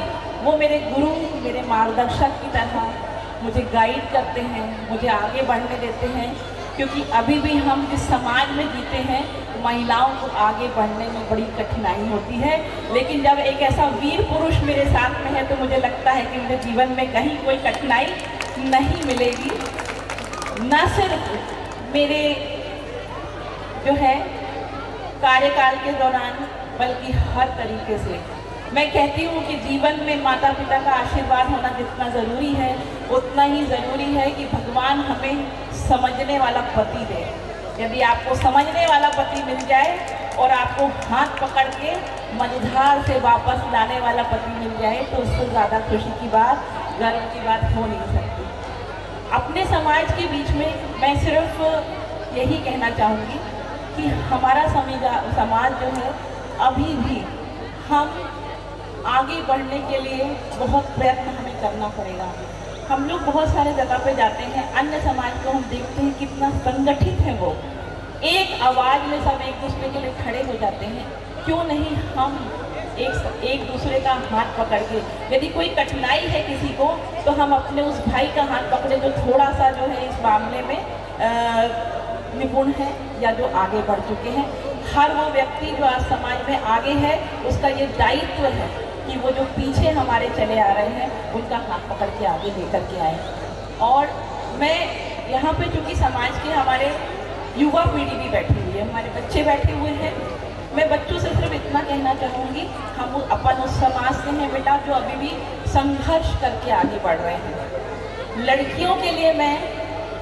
वो मेरे गुरु, मेरे मार्गदर्शक की तरह मुझे गाइड करते हैं, मुझे आगे बढ़ने देते हैं, क्योंकि अभी भी हम जिस समाज में जीते हैं, महिलाओं को आगे बढ़ने में बड़ी कठिनाई होती है। लेकिन जब एक ऐसा वीर पुरुष मेरे साथ में है तो मुझे लगता है कि मुझे जीवन में कहीं कोई कठिनाई नहीं मिलेगी। न सिर्फ मेरे जो है कार्यकाल के दौरान, बल्कि हर तरीके से मैं कहती हूँ कि जीवन में माता पिता का आशीर्वाद होना जितना ज़रूरी है, उतना ही ज़रूरी है कि भगवान हमें समझने वाला पति दे। यदि आपको समझने वाला पति मिल जाए और आपको हाथ पकड़ के मझधार से वापस लाने वाला पति मिल जाए, तो उससे ज़्यादा खुशी की बात, गर्व की बात हो नहीं सकती। अपने समाज के बीच में मैं सिर्फ यही कहना चाहूँगी कि हमारा समाज जो है, अभी भी हम आगे बढ़ने के लिए बहुत प्रयत्न हमें करना पड़ेगा। हम लोग बहुत सारे जगह पे जाते हैं, अन्य समाज को हम देखते हैं कितना संगठित है वो, एक आवाज़ में सब एक दूसरे के लिए खड़े हो जाते हैं। क्यों नहीं हम एक दूसरे का हाथ पकड़ के, यदि कोई कठिनाई है किसी को, तो हम अपने उस भाई का हाथ पकड़े जो थोड़ा सा जो है इस मामले में निपुण है या जो आगे बढ़ चुके हैं। हर वो व्यक्ति जो आज समाज में आगे है, उसका ये दायित्व है कि वो जो पीछे हमारे चले आ रहे हैं, उनका हाथ पकड़ के आगे लेकर के आए। और मैं यहाँ पे चूँकि समाज के हमारे युवा पीढ़ी भी बैठी हुई है, हमारे बच्चे बैठे हुए हैं, मैं बच्चों से सिर्फ इतना कहना चाहूँगी, हम अपन उस समाज से हैं बेटा जो अभी भी संघर्ष करके आगे बढ़ रहे हैं। लड़कियों के लिए मैं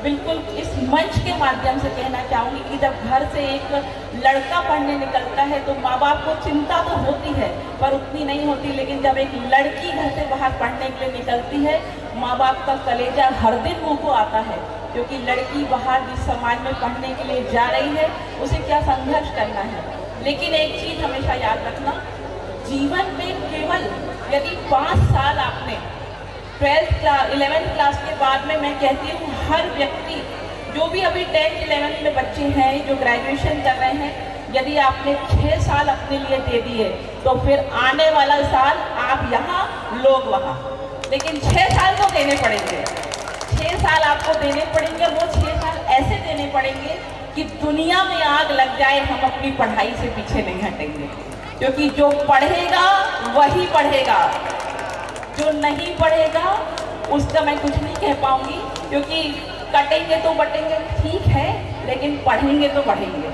बिल्कुल इस मंच के माध्यम से कहना चाहूँगी कि जब घर से एक लड़का पढ़ने निकलता है तो माँ बाप को चिंता तो होती है, पर उतनी नहीं होती। लेकिन जब एक लड़की घर से बाहर पढ़ने के लिए निकलती है, माँ बाप का कलेजा हर दिन मुँह को आता है, क्योंकि लड़की बाहर जिस समाज में पढ़ने के लिए जा रही है, उसे क्या संघर्ष करना है। लेकिन एक चीज़ हमेशा याद रखना, जीवन में केवल यदि 5 साल आपने 11th क्लास के बाद में, मैं कहती हूँ हर व्यक्ति जो भी अभी 10th 11th में बच्चे हैं जो ग्रेजुएशन कर रहे हैं, यदि आपने 6 साल अपने लिए दे दिए तो फिर आने वाला साल आप यहाँ, लोग वहाँ। लेकिन 6 साल तो देने पड़ेंगे, 6 साल आपको देने पड़ेंगे। वो 6 साल ऐसे देने पड़ेंगे कि दुनिया में आग लग जाए, हम अपनी पढ़ाई से पीछे नहीं हटेंगे। क्योंकि जो पढ़ेगा वही पढ़ेगा, जो नहीं पढ़ेगा उसका मैं कुछ नहीं कह पाऊंगी, क्योंकि कटेंगे तो बटेंगे ठीक है, लेकिन पढ़ेंगे तो बढ़ेंगे।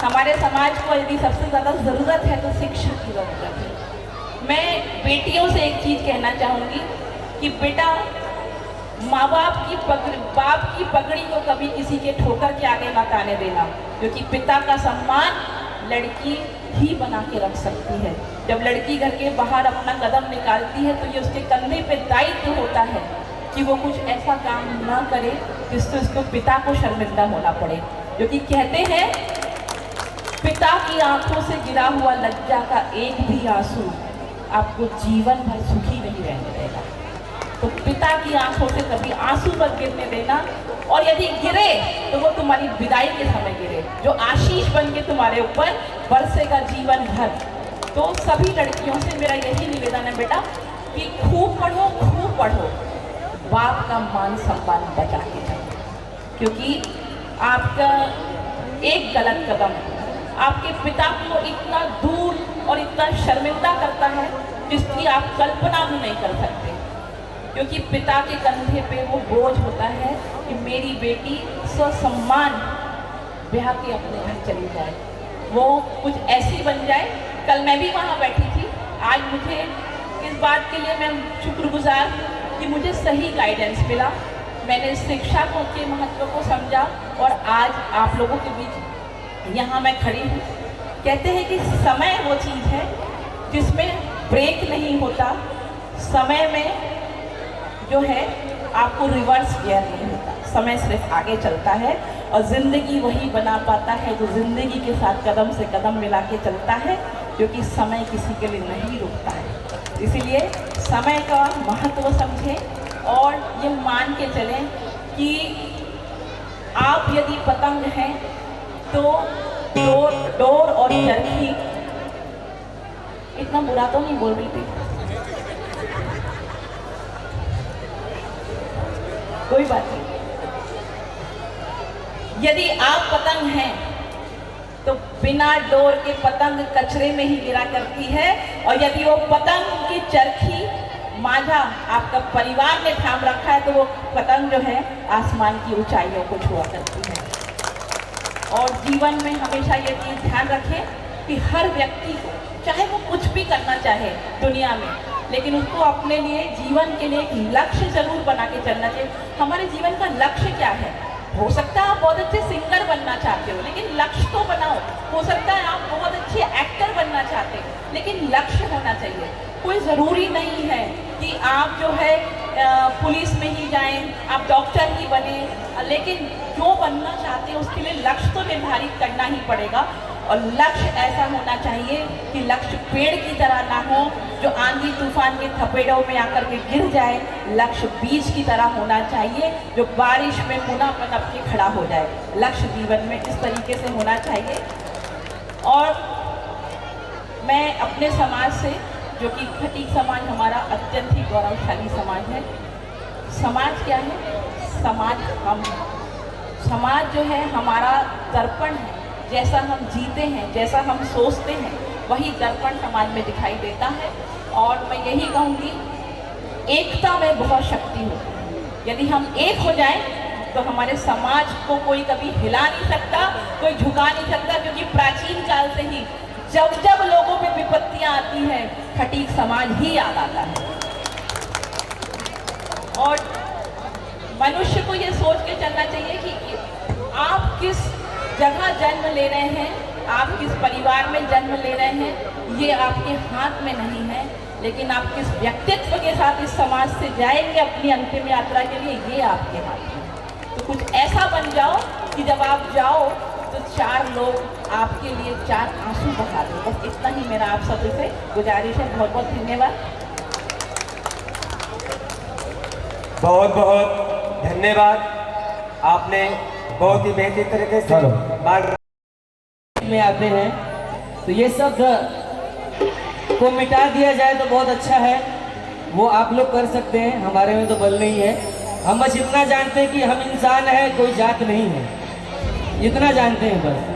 हमारे समाज को यदि सबसे ज़्यादा ज़रूरत है तो शिक्षा की ज़रूरत है। मैं बेटियों से एक चीज़ कहना चाहूँगी कि बेटा, माँ बाप की पगड़ी को कभी किसी के ठोकर के आगे मत आने देना, क्योंकि पिता का सम्मान लड़की ही बना के रख सकती है। जब लड़की घर के बाहर अपना कदम निकालती है तो ये उसके कंधे पे दायित्व होता है कि वो कुछ ऐसा काम ना करे जिससे उसको पिता को शर्मिंदा होना पड़े। क्योंकि कहते हैं पिता की आंखों से गिरा हुआ लज्जा का एक भी आंसू आपको जीवन भर सुखी नहीं रहने देगा। तो पिता की आंखों से कभी आंसू मत गिरने देना, और यदि गिरे तो वो तुम्हारी विदाई के समय गिरे, जो आशीष बन के तुम्हारे ऊपर बरसेगा जीवन भर। तो सभी लड़कियों से मेरा यही निवेदन है बेटा कि खूब पढ़ो, खूब पढ़ो, बाप का मान सम्मान बचा के चलो, क्योंकि आपका एक गलत कदम आपके पिता को इतना दूर और इतना शर्मिंदा करता है जिसकी आप कल्पना भी नहीं कर सकते। क्योंकि पिता के कंधे पे वो बोझ होता है कि मेरी बेटी ससम्मान ब्याह के अपने घर चली जाए, वो कुछ ऐसी बन जाए। कल मैं भी वहाँ बैठी थी। आज मुझे इस बात के लिए मैं शुक्रगुजार कि मुझे सही गाइडेंस मिला, मैंने शिक्षा को के महत्व को समझा, और आज आप लोगों के बीच यहाँ मैं खड़ी हूँ। कहते हैं कि समय वो चीज़ है जिसमें ब्रेक नहीं होता, समय में जो है आपको रिवर्स गियर नहीं होता, समय सिर्फ आगे चलता है, और ज़िंदगी वही बना पाता है जो ज़िंदगी के साथ कदम से कदम मिला के चलता है, क्योंकि समय किसी के लिए नहीं रुकता है। इसीलिए समय का महत्व समझें और ये मान के चलें कि आप यदि पतंग हैं तो डोर और चरखी, इतना बुरा तो नहीं बोल रही थी, कोई बात नहीं। यदि आप पतंग हैं तो बिना डोर के पतंग कचरे में ही गिरा करती है, और यदि वो पतंग की चरखी माझा आपका परिवार ने थाम रखा है तो वो पतंग जो है आसमान की ऊंचाइयों को छुआ करती है। और जीवन में हमेशा ये चीज़ ध्यान रखें कि हर व्यक्ति को, चाहे वो कुछ भी करना चाहे दुनिया में, लेकिन उसको अपने लिए जीवन के लिए एक लक्ष्य जरूर बना के चलना चाहिए। हमारे जीवन का लक्ष्य क्या है? हो सकता है आप बहुत अच्छे सिंगर बनना चाहते हो, लेकिन लक्ष्य तो बनाओ। हो सकता है आप बहुत अच्छे एक्टर बनना चाहते हो, लेकिन लक्ष्य होना चाहिए। कोई ज़रूरी नहीं है कि आप जो है पुलिस में ही जाएं, आप डॉक्टर ही बने, लेकिन जो बनना चाहते हैं उसके लिए लक्ष्य तो निर्धारित करना ही पड़ेगा। और लक्ष्य ऐसा होना चाहिए कि लक्ष्य पेड़ की तरह ना हो जो आंधी तूफान के थपेड़ों में आकर के गिर जाए। लक्ष्य बीज की तरह होना चाहिए जो बारिश में पुनः पनप के खड़ा हो जाए। लक्ष्य जीवन में इस तरीके से होना चाहिए। और मैं अपने समाज से, जो कि खटीक समाज हमारा अत्यंत ही गौरवशाली समाज है। समाज क्या है? समाज हम, समाज जो है हमारा दर्पण है। जैसा हम जीते हैं, जैसा हम सोचते हैं, वही दर्पण समाज में दिखाई देता है। और मैं यही कहूँगी, एकता में बहुत शक्ति होती है। यदि हम एक हो जाएं तो हमारे समाज को कोई कभी हिला नहीं सकता, कोई झुका नहीं सकता, क्योंकि प्राचीन काल से ही जब जब लोगों पे विपत्तियां आती हैं, खटीक समाज ही याद आता है। और मनुष्य को ये सोच के चलना चाहिए कि आप किस जगह जन्म ले रहे हैं, आप किस परिवार में जन्म ले रहे हैं, ये आपके हाथ में नहीं है, लेकिन आप किस व्यक्तित्व के साथ इस समाज से जाएंगे अपनी अंतिम यात्रा के लिए, ये आपके हाथ में है। तो कुछ ऐसा बन जाओ कि जब आप जाओ तो चार लोग आपके लिए चार आंसू बहा दो। बस इतना ही मेरा आप सब से गुजारिश है। बहुत बहुत धन्यवाद। बहुत बहुत धन्यवाद। आपने बहुत ही बेहतरीन तरीके से बाल में आते हैं, तो ये सब को मिटा दिया जाए तो बहुत अच्छा है। वो आप लोग कर सकते हैं, हमारे में तो बल नहीं है। हम बस इतना जानते हैं कि हम इंसान हैं, कोई जात नहीं है, इतना जानते हैं बस।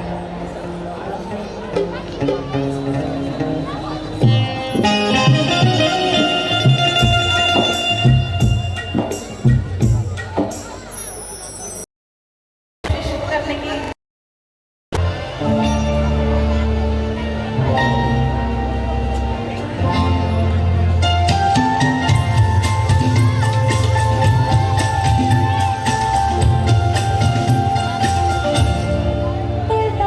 पता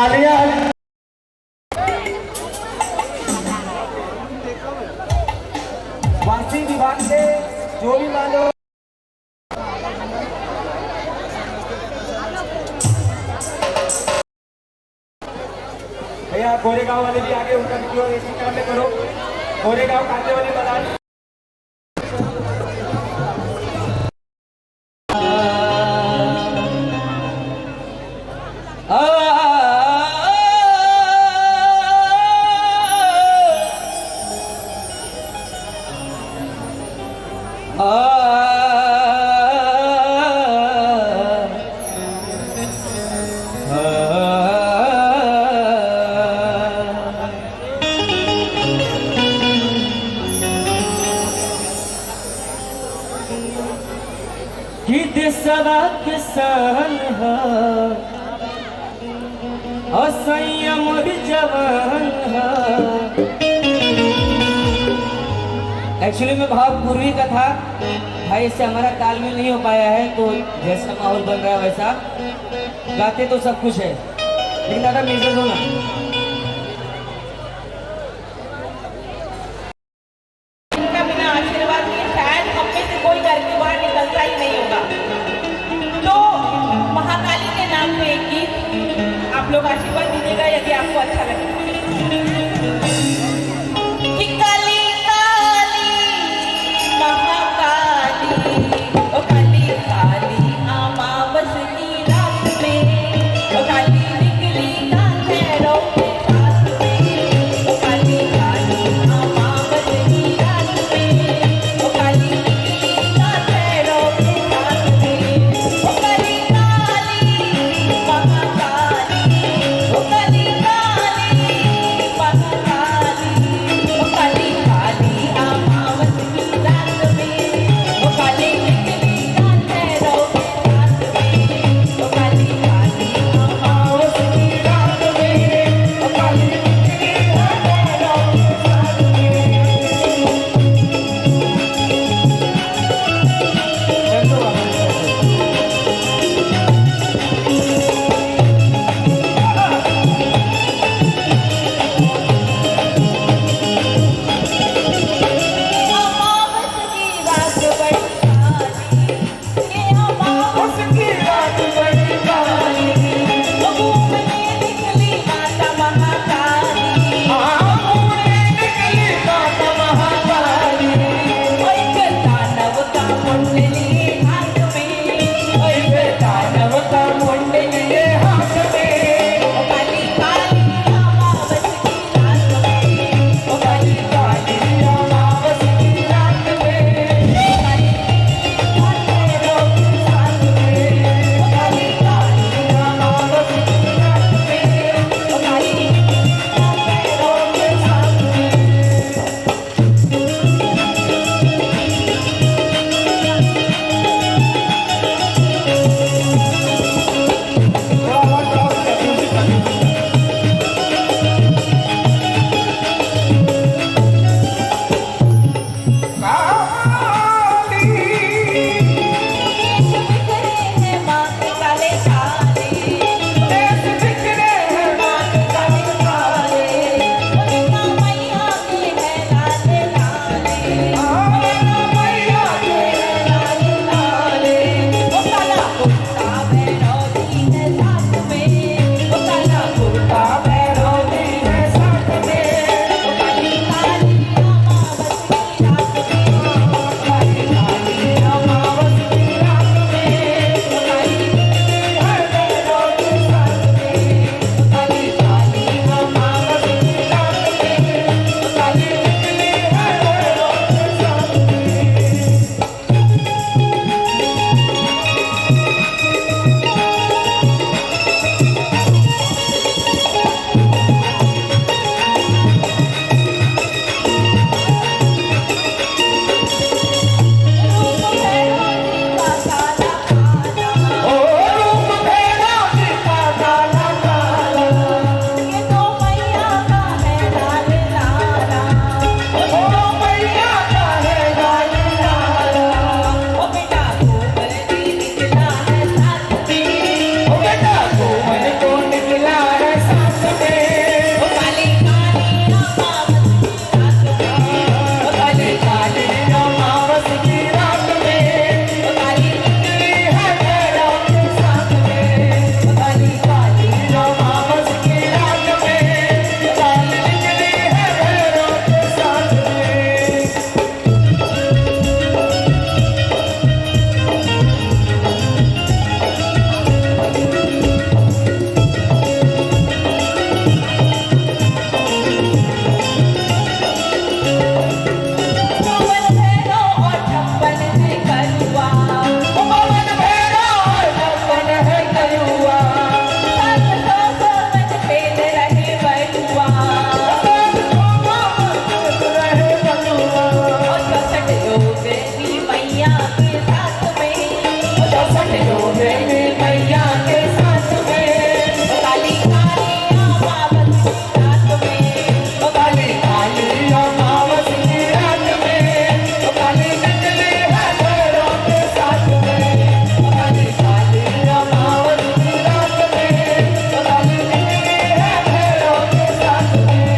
तालियां वासी विभाग से जो भी मानो भैया गोरेगांव वाले भी आगे उनका वीडियो इसी तरह में करो। गोरेगांव कांटे वाले मैदान कि देशवा किसान है असंयम जवान है। एक्चुअली में भाव पूर्वी का था भाई, इससे हमारा तालमेल नहीं हो पाया है, तो जैसा माहौल बन रहा है वैसा गाते तो सब कुछ है, लेकिन दादा मेजर दो ना। इनका बिना आशीर्वाद के शायद हम में से कोई घर के बाहर निकलता ही नहीं होगा। तो महाकाली के नाम पे एक गीत आप लोग आशीर्वाद दीजिएगा यदि आपको अच्छा लगे। कि काली काली महाकाली, ओ काली काली अमावस की रात में, ओ काली निकली कांटेरों के साथ में, ओ काली काली अमावस की रात में, ओ काली निकली कांटेरों के साथ में, ओ काली काली महाकाली, ओ काली काली के साथ में, चौसठ जोड़े में मैया के साथ में, काली काली अमावस की रात में, काली काली अमावस की रात में, काली निकली है भैरव के साथ में, काली काली अमावस की रात में, काली निकली है भैरव के साथ में,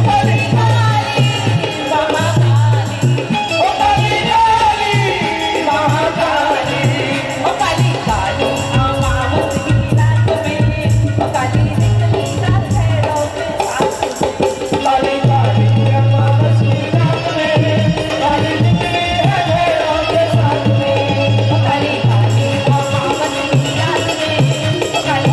काली काली महाकाली, काली काली महाकाली, काली काली अमावस की रात में, काली निकली है भैरव के साथ में, काली काली अमावस की रात में, काली निकली है भैरव के साथ में, काली काली अमावस की रात में, काली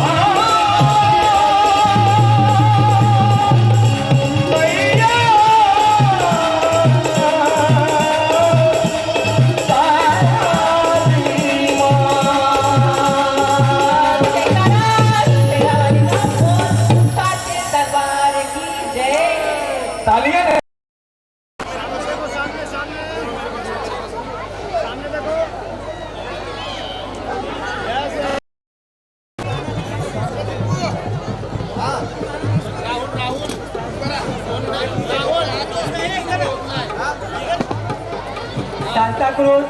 दरबार की जय। तालियां हैं। सांता क्रूज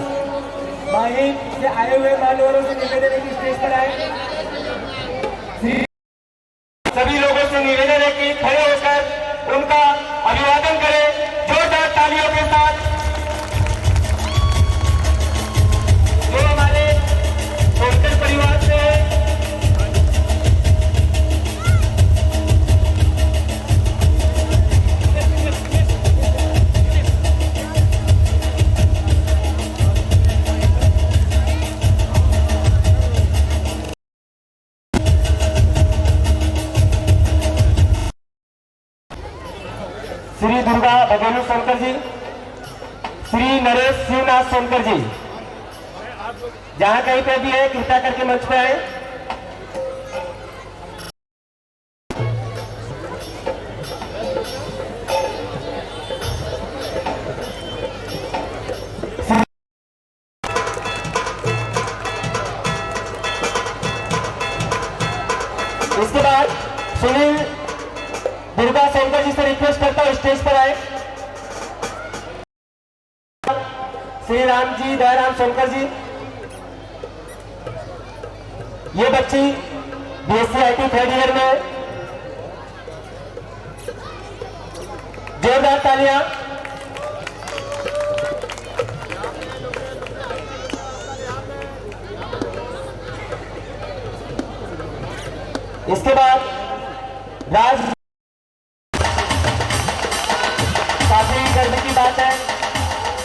माहिम से आए हुए मान्यवरों से निवेदन है कि स्टेज पर आए। सभी लोगों से निवेदन है कि खड़े होकर उनका अभिवादन करें जोरदार तालियों के साथ। जो हमारे सोनकर परिवार से है, श्री दुर्गा बघेलू सोनकर जी, श्री नरेश शिवनाथ सोनकर जी, जहां कहीं पे भी है कृपया करके मंच पे आए। इसके बाद सुनील दुर्गा सोनकर जी से रिक्वेस्ट करता हूं स्टेज पर आए। श्री राम जी दयाराम सोनकर जी, ये बच्ची बीएससी आईटी थर्ड ईयर में, जोरदार तालियां। इसके बाद राज, काफी गर्व की बात है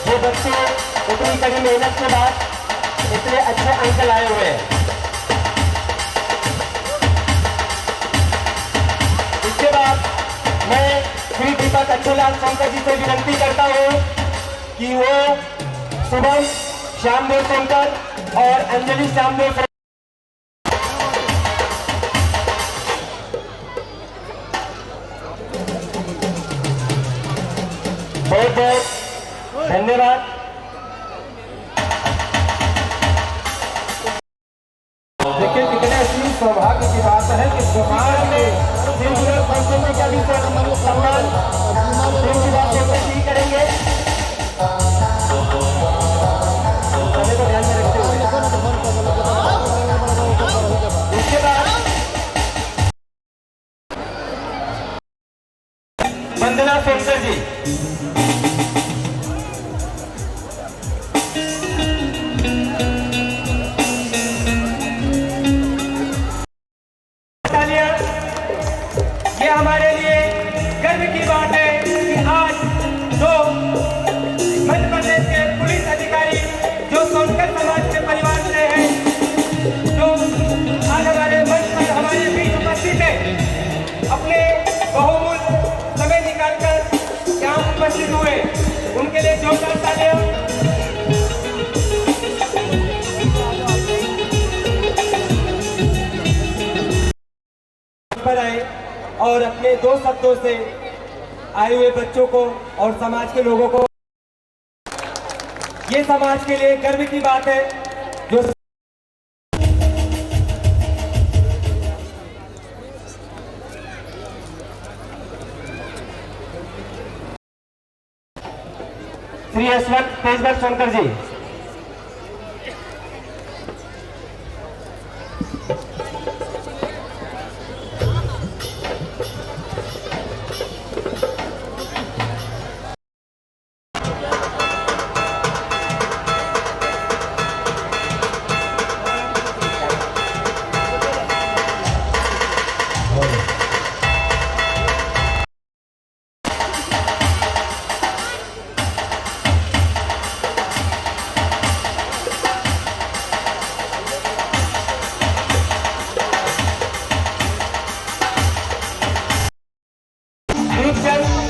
जो बच्चे इतनी कड़ी मेहनत के बाद इतने अच्छे अंक लाए हुए हैं। इसके बाद मैं श्री दीपक अच्छेलाल सोनकर जी से विनती करता हूँ कि वो शुभम श्यामदेव सोनकर और अंजलि श्यामदेव बहुत बहुत धन्यवाद। देखिए कितने अच्छी सौभाग्य की बात है कि समाज में का भी सम्मान की बात ही करेंगे। समय को ध्यान में रखते हुए इसके बाद वंदना सोनकर जी, ये हमारे लिए गर्व की बात है कि आज जो मध्य प्रदेश के पुलिस अधिकारी जो सोनकर समाज के परिवार से हैं, जो आज हमारे मंच पर हमारे बीच उपस्थित है, अपने बहुमूल्य समय निकालकर यहाँ उपस्थित हुए, उनके लिए जोरदार तालियां। पर आए और अपने दो शब्दों से आए हुए बच्चों को और समाज के लोगों को ये समाज के लिए गर्व की बात है जो श्री यशवंत तेजभर सोनकर जी।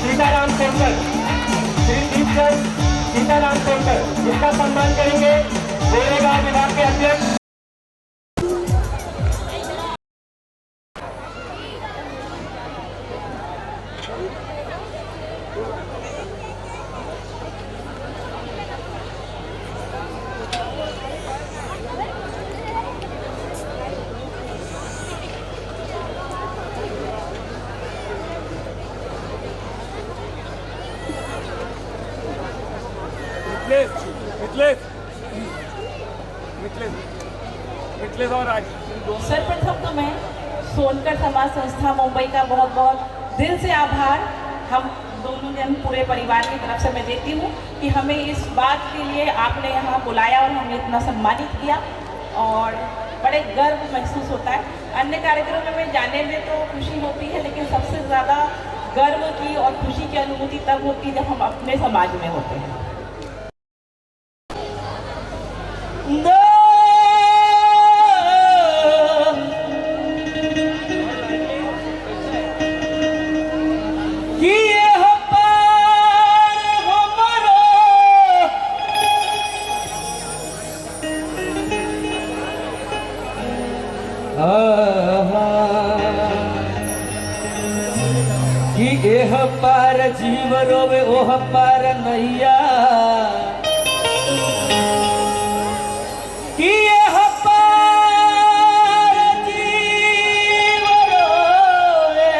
सीताराम सोनकर, श्री दीपचंद सीताराम सोनकर, इसका सम्मान करेंगे गोरेगांव विभाग के अध्यक्ष। सर्वप्रथम तो मैं सोनकर समाज संस्था मुंबई का बहुत बहुत दिल से आभार हम दोनों जन पूरे परिवार की तरफ से मैं देती हूँ कि हमें इस बात के लिए आपने यहाँ बुलाया और हमें इतना सम्मानित किया और बड़े गर्व महसूस होता है। अन्य कार्यक्रमों में जाने में तो खुशी होती है, लेकिन सबसे ज़्यादा गर्व की और खुशी की अनुभूति तब होती है जब हम अपने समाज में होते हैं। कि एह पार जीव रोवे ओह पार नैया, कि एह पार जीव रोवे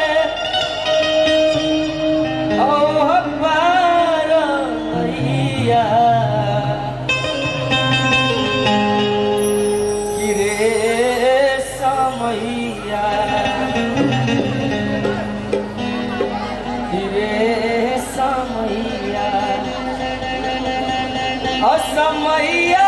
ओह पार नैया, कि रे समैया असमैया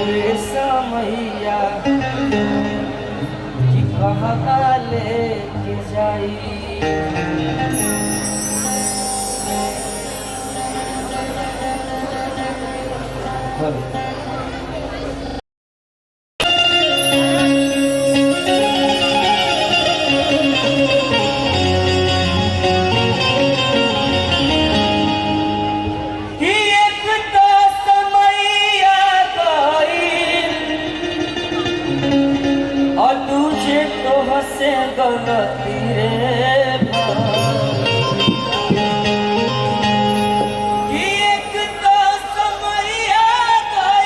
रे समैया कि कहाँ लेके जाई। से गलती रे कि एक तो समैया गई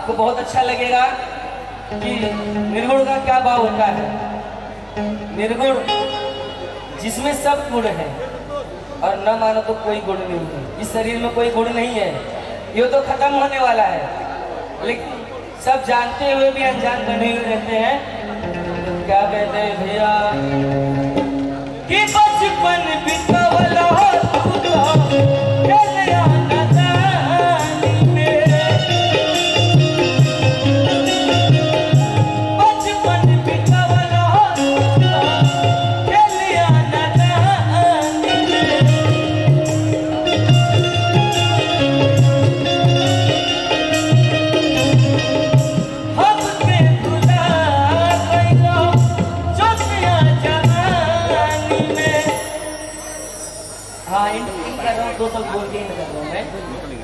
आपको बहुत अच्छा लगेगा कि निर्गुण का क्या भाव होता है। निर्गुण जिसमें सब गुण है और न मानो तो कोई गुण नहीं है। इस शरीर में कोई गुण नहीं है, ये तो खत्म होने वाला है, लेकिन सब जानते हुए भी अनजान बने हुए रहते हैं। क्या कहते हैं भैया कि बचपन बितावला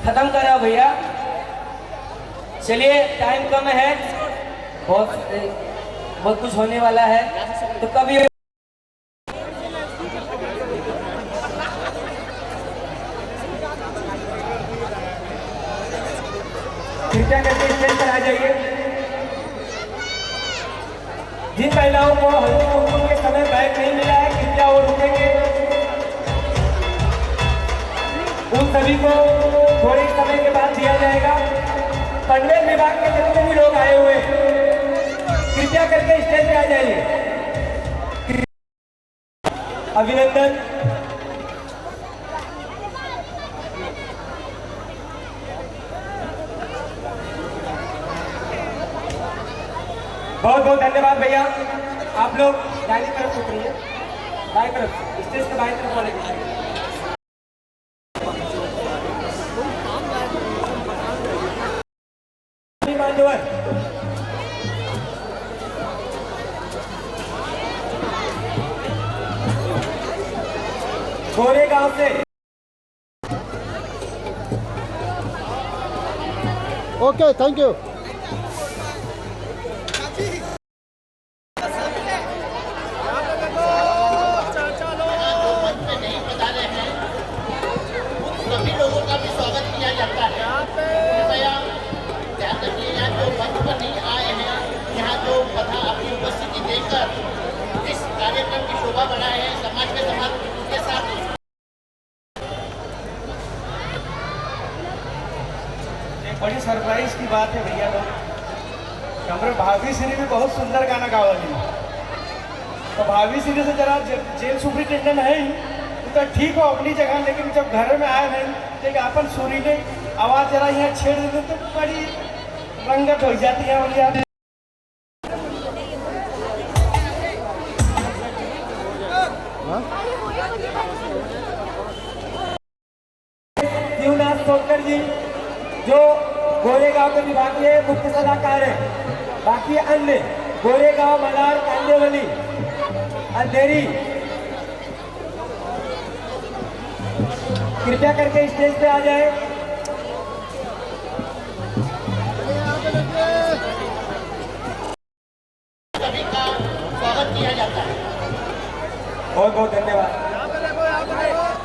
खत्म कर रहा भैया। चलिए टाइम कम है, बहुत कुछ होने वाला है, तो कभी कृपया करके स्टेज पर आ जाइए। जिन महिलाओं को हल्दी कुमकुम के समय बैग नहीं मिला है, कृपया वो रुकेंगे। उन सभी को थोड़े समय के बाद दिया जाएगा। पनवेल विभाग के जितने भी लोग आए हुए कृपया करके स्टेज पे आ जाइए। अभिनंदन। बहुत बहुत धन्यवाद भैया। आप लोग दाहिनी तरफ उतरिए, बाएं तरफ, स्टेज के बाएं तरफ वाले गोरेगांव से। Okay, thank you. सभी लोगों का भी स्वागत किया जाता है। कृपया ध्यान रखिएगा, जो मंच पर नहीं आए हैं, यहाँ जो अपनी उपस्थिति देकर इस कार्यक्रम की शोभा बढ़ाए हैं, समाज के साथ उनके साथ बड़ी सरप्राइज की बात है भैया लोग। हमारे भाभी श्री भी बहुत सुंदर गाना गावली, तो भाभी श्री से जरा जेल सुपरिटेंडेंट है ही तो ठीक हो अपनी जगह, लेकिन जब घर में आए नहीं लेकिन अपन सुरीले आवाज जरा यहाँ छेड़ देते तो बड़ी रंगत हो जाती है। और यार शिवनाथ सोनकर जी जो गोरेगांव के विभाग के मुख्य सलाहकार है, बाकी अन्य गोरेगांव, मलार, कांदेवली, अंधेरी, कृपया करके स्टेज पे आ जाए। सभी का स्वागत किया जाता है। बहुत बहुत धन्यवाद।